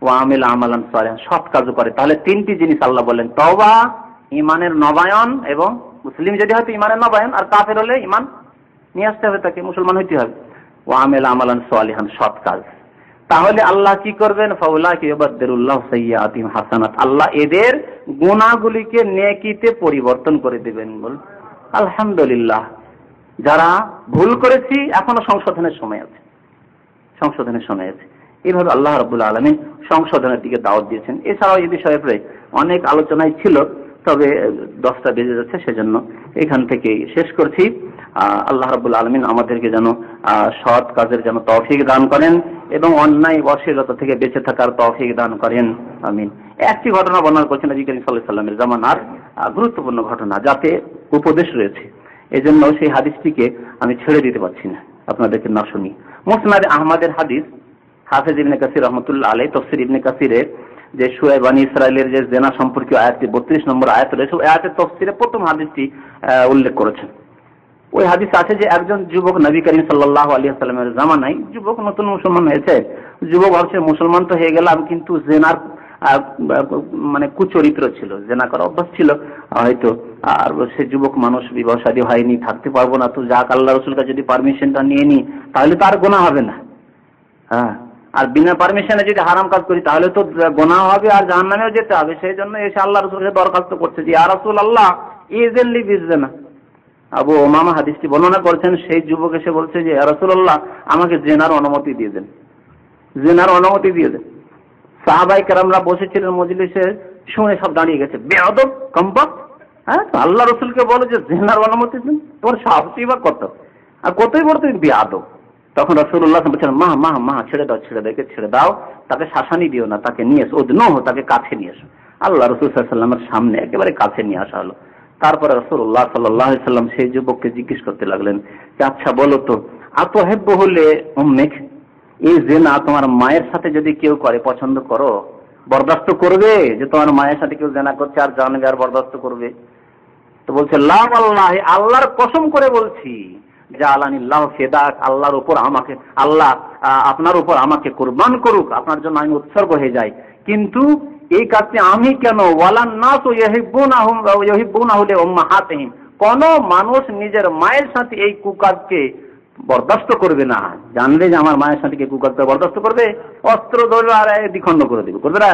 ওয়া আমিলা আমালান সালিহান, সৎ কাজও করে। তাহলে তিনটি জিনিস আল্লাহ বললেন, তওবা, ঈমানের নবায়ন, এবং মুসলিম যদি হয় তো ঈমানের নবায়ন, আর কাফের হলে ঈমান নিয়ে আসতে হবে, তাকে মুসলমান হইতে হবে। ওয়া আমিলা আমালান সালিহান, সৎ কাজ। তাহলে আল্লাহ কি করবেন, ফাউলাইকা ইউবাদদিলুল্লাহু সাইয়্যাতিহিম হাসানাত, আল্লাহ এদের গুনাহগুলিকে নেকিতে পরিবর্তন করে দেবেন। বল আলহামদুলিল্লাহ, যারা ভুল করেছি এখনো সংশোধনের সময় আছে, সংশোধনের সময় আছে। এইভাবে আল্লাহ রাব্বুল আলামিন সংশোধনের দিকে দাওয়াত দিয়েছেন। এছাড়াও এই বিষয়ে প্রায় অনেক আলোচনায় ছিল, তবে 10টা বেজে যাচ্ছে, সেজন্য এখান থেকে শেষ করছি। আল্লাহ রাব্বুল আলামিন আমাদেরকে যেন সৎ কাজের যেন তৌফিক দান করেন এবং অন্যায় অশ্লীলতা থেকে বেঁচে থাকার তৌফিক দান করেন, আমিন। একটি ঘটনা বর্ণনা করছেন নবী করিম সাল্লাল্লাহু আলাইহি ওয়াসাল্লামের জামানার গুরুত্বপূর্ণ ঘটনা, যাতে উপদেশ রয়েছে। এজন্য সেই হাদিসটিকে আমি ছেড়ে দিতে পারছি না, আপনাদেরকে না শুনি। মুসনাদ আহমদের হাদিস, হাফেজ ইবনে কাসির রাহমাতুল্লাহ আলাইহি তাফসীর ইবনে কাসিরে যে শুআয়ব বনী ইসরাইলের যে জেনা সম্পর্কীয় আয়াতটি 32 নম্বর আয়াত রয়েছে, ওই আয়াতের তাফসীরে প্রথম হাদিসটি উল্লেখ করেছেন। ওই হাদিস আছে যে একজন যুবক নবী করিম সাল্লাল্লাহু আলাইহি ওয়াসাল্লামের জামানায়, যুবক নতুন মুসলমান হয়েছে, যুবক ভাবছে মুসলমান তো হয়ে গেলাম, কিন্তু জেনার মানে কুচরিত্র ছিল, জেনা করা অভ্যাস ছিল হয়তো, আর সে যুবক মানুষ, বিবাহ শাদী হয়নি, থাকতে পারবো না, তো যাক আল্লাহ রাসূলকে যদি পারমিশনটা নিয়ে নি তাহলে তো আর গুনাহ হবে না। হ্যাঁ, আর বিনা পারমিশনে যদি হারাম কাজ করি তাহলে তো গুনাহ হবে আর জাহান্নামেও যেতে হবে। সেই জন্য এসে আল্লাহ রাসূলকে দরখাস্ত করছে যে ইয়া রাসূলুল্লাহ ইযিনলি বিজনা। আবু উমামা হাদিসটি বর্ণনা করেছেন, সেই যুবক এসে বলছে যে ইয়া রাসূলুল্লাহ আমাকে জেনার অনুমতি দিয়ে দেন, জেনার অনুমতি দিয়ে দেন। সাহাবায়ে কেরামরা বসেছিলেন মজলিসে, শুনে সব দাঁড়িয়ে গেছে, বেয়াদব কমবক। হ্যাঁ, আল্লাহ রাসূলকে বলে যে জেনার অনুমতি দেন, তোমার সাহসই বা কত, আর কতই বড় তুমি বেয়াদব। তখন রাসূলুল্লাহ বলছেন মা মা মা ছেড়ে দাও, ছেড়ে দাও, ছেড়ে দাও, তাকে শাসানি দিও না, তাকে নিয়ে এসো, তাকে কাছে নিয়ে এসো। আল্লাহ রাসূল সাল্লাল্লাহু আলাইহি ওয়াসাল্লামের সামনে একেবারে কাছে নিয়ে আসা হলো। তারপরে রাসূলুল্লাহ সাল্লাল্লাহু আলাইহি ওয়াসাল্লাম সেই যুবককে জিজ্ঞেস করতে লাগলেন যে আচ্ছা বলো তো, আতহাব্বু হলে উম্মিক, এই জিনা তোমার মায়ের সাথে যদি কেউ করে পছন্দ করো, বরদাস্ত করবে? যে তোমার মায়ের সাথে কেউ জিনা করছে আর জানবে আর বরদাস্ত করবে? তো বলছে লা ওয়াল্লাহি, আল্লাহর কসম করে বলছি, জালানিল্লাহ ফিদাক, আল্লাহর উপর আমাকে, আল্লাহ আপনার উপর আমাকে কুরবান করুক, আপনার জন্য আমি উৎসর্গ হয়ে যাই, কিন্তু এই কাজটি আমি কেন? ওয়ালান নাসু ইউহিব্বুনাহুম ওয়া ইউহিব্বুনাহু লিউম্মাহাতিহিম, কোন মানুষ নিজের মায়ের সাথে এই কুকাজকে বরদাস্ত করবে না। জানলে যে আমার মায়ের সাথে কে কুকাজকে বরদাস্ত করবে, অস্ত্র ধরবে আর দ্বিখণ্ড করে দেবে, করবে না।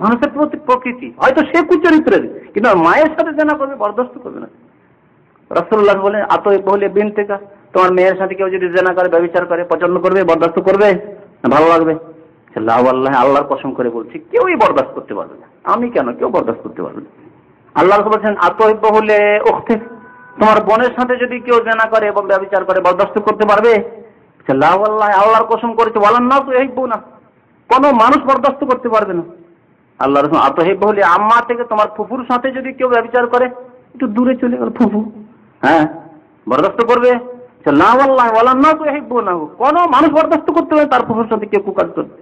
মানুষের প্রকৃতি, হয়তো সে কুচরিত্রের, কিন্তু মায়ের সাথে জানা করবে, বরদাস্ত করবে না। রাসূলুল্লাহ বলেন আতহাব্বু হলে বিনতিকা, তোমার মেয়ের সাথে কেউ যদি জিনা করে, ব্যভিচার করে, পছন্দ করবে, বরদাস্ত করবে, ভালো লাগবে? লা ওয়াল্লাহি, আল্লাহর কসম করে বলছি কেউই বরদাস্ত করতে পারবে না, আমি কেন, কেউ বরদাস্ত করতে পারবে না। আল্লাহ রাসূল বলেন আতহাব্বু হলে উখতি, তোমার বোনের সাথে যদি কেউ জিনা করে এবং ব্যভিচার করে, বরদাস্ত করতে পারবে? লা ওয়াল্লাহি, আল্লাহর কসম করেছে, ওয়ালান নাসু ইউহিব্বুনা, কোন মানুষ বরদাস্ত করতে পারবে না। আল্লাহ রাসূল আতহাব্বু হলে আম্মা থেকে, তোমার ফুফুর সাথে যদি কেউ ব্যভিচার করে, একটু দূরে চলে গেল ফুফু, হ্যাঁ, বরদাস্ত করবে? লা ওয়াল্লাহি ওয়ালান নাসু ইউহিব্বুনা, কোন মানুষ বরদাস্ত করতে পারবে তার ফুফুর সাথে কেউ কুকাজ করবে।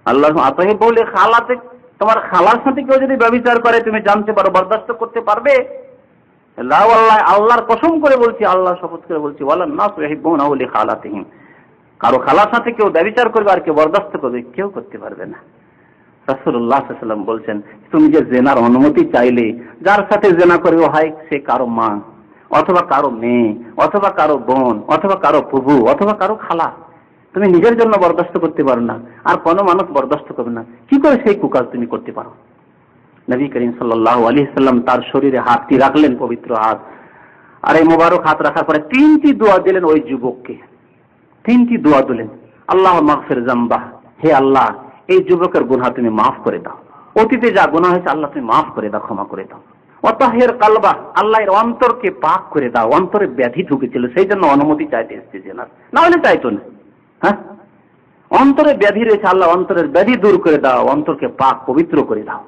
আল্লাহ আতহাব্বু হলে খালাতে, তোমার খালার সাথে কেউ যদি ব্যভিচার করে তুমি জানতে পারো, বরদাস্ত করতে পারবে? লা ওয়াল্লাহি, আল্লাহর কসম করে বলছি, আল্লাহ শপথ করে বলছি, ওয়ালান নাসু ইউহিব্বুনাহু লিখালাতিহিম, কারো খালার সাথে কেউ ব্যভিচার করবে আর কেউ বরদাস্ত করবে, কেউ করতে পারবে না। রাসূলুল্লাহ সাল্লাল্লাহু আলাইহি ওয়াসাল্লাম বলছেন, তুমি যে জিনার অনুমতি চাইলে, যার সাথে জিনা করবে হয় সে কারো মা অথবা কারো মেয়ে অথবা কারো বোন অথবা কারো ফুফু অথবা কারো খালা, তুমি নিজের জন্য বরদাস্ত করতে পারো না, আর কোনো মানুষ বরদাস্ত করবে না, কি করে সেই কুকাজ তুমি করতে পারো? নবী করিম সাল্লাল্লাহু আলাইহি ওয়াসাল্লাম তার শরীরে হাতটি রাখলেন, পবিত্র হাত, আর এই মোবারক হাত রাখার পরে 3টি দোয়া দিলেন ওই যুবককে, 3টি দোয়া দিলেন। আল্লাহ মাগফির যামবাহ, হে আল্লাহ এই যুবকের গুনাহ তুমি মাফ করে দাও, অতীতে যা গুনাহ হয়েছে আল্লাহ তুমি মাফ করে দাও, ক্ষমা করে দাও। ওয়াতাহির কালবা, আল্লাহ এর অন্তরকে পাক করে দাও, অন্তরে ব্যাধি ঢুকেছিল সেই জন্য অনুমতি চাইতে এসেছে, না হলে চাইতো না। হ্যাঁ, অন্তরে ব্যাধি রয়েছে, আল্লাহ অন্তরের ব্যাধি দূর করে দাও, অন্তরকে পাক পবিত্র করে দাও।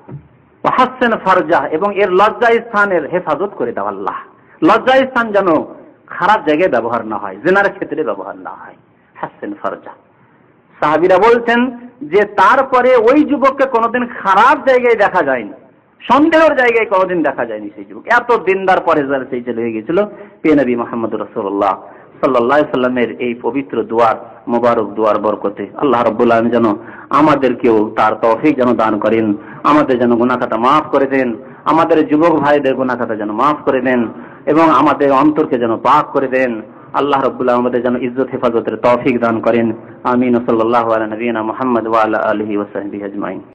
ওয়াহাসসান ফারজা, এবং এর লজ্জা স্থানের হেফাজত করে দাও আল্লাহ, লজ্জা স্থান যেন খারাপ জায়গায় ব্যবহার না হয়, জিনার ক্ষেত্রে ব্যবহার না হয়। হাসসান ফারজা, সাহাবীরা বলছেন যে তারপরে ওই যুবককে কোনোদিন খারাপ জায়গায় দেখা যায়নি, সন্দেহের জায়গায় কোনোদিন দেখা যায়নি। সেই যুবক এত দিনদার পরেজগার সেই ছেলে হয়ে গেছিল। প্রিয় নবী মুহাম্মদ রাসূলুল্লাহ সাল্লাল্লাহু আলাইহি ওয়াসাল্লামের এই পবিত্র দুয়ার, মোবারক দুয়ার বরকতে আল্লাহ রাব্বুল আলামিন যেন আমাদেরকেও তার তৌফিক যেন দান করেন, আমাদের যেন গুনাহ খাতা মাফ করে দেন, আমাদের যুবক ভাইদের গুনাহ খাতা যেন মাফ করে দেন, এবং আমাদের অন্তরকে যেন পাক করে দেন। আল্লাহ রাব্বুল আলামিন আমাদের যেন ইজ্জত হেফাজতের তৌফিক দান করেন। আমিন। সাল্লাল্লাহু আলা নবিয়িনা মুহাম্মদ ওয়া আলা আলিহি ওয়া সাহবিহি আজমাইন।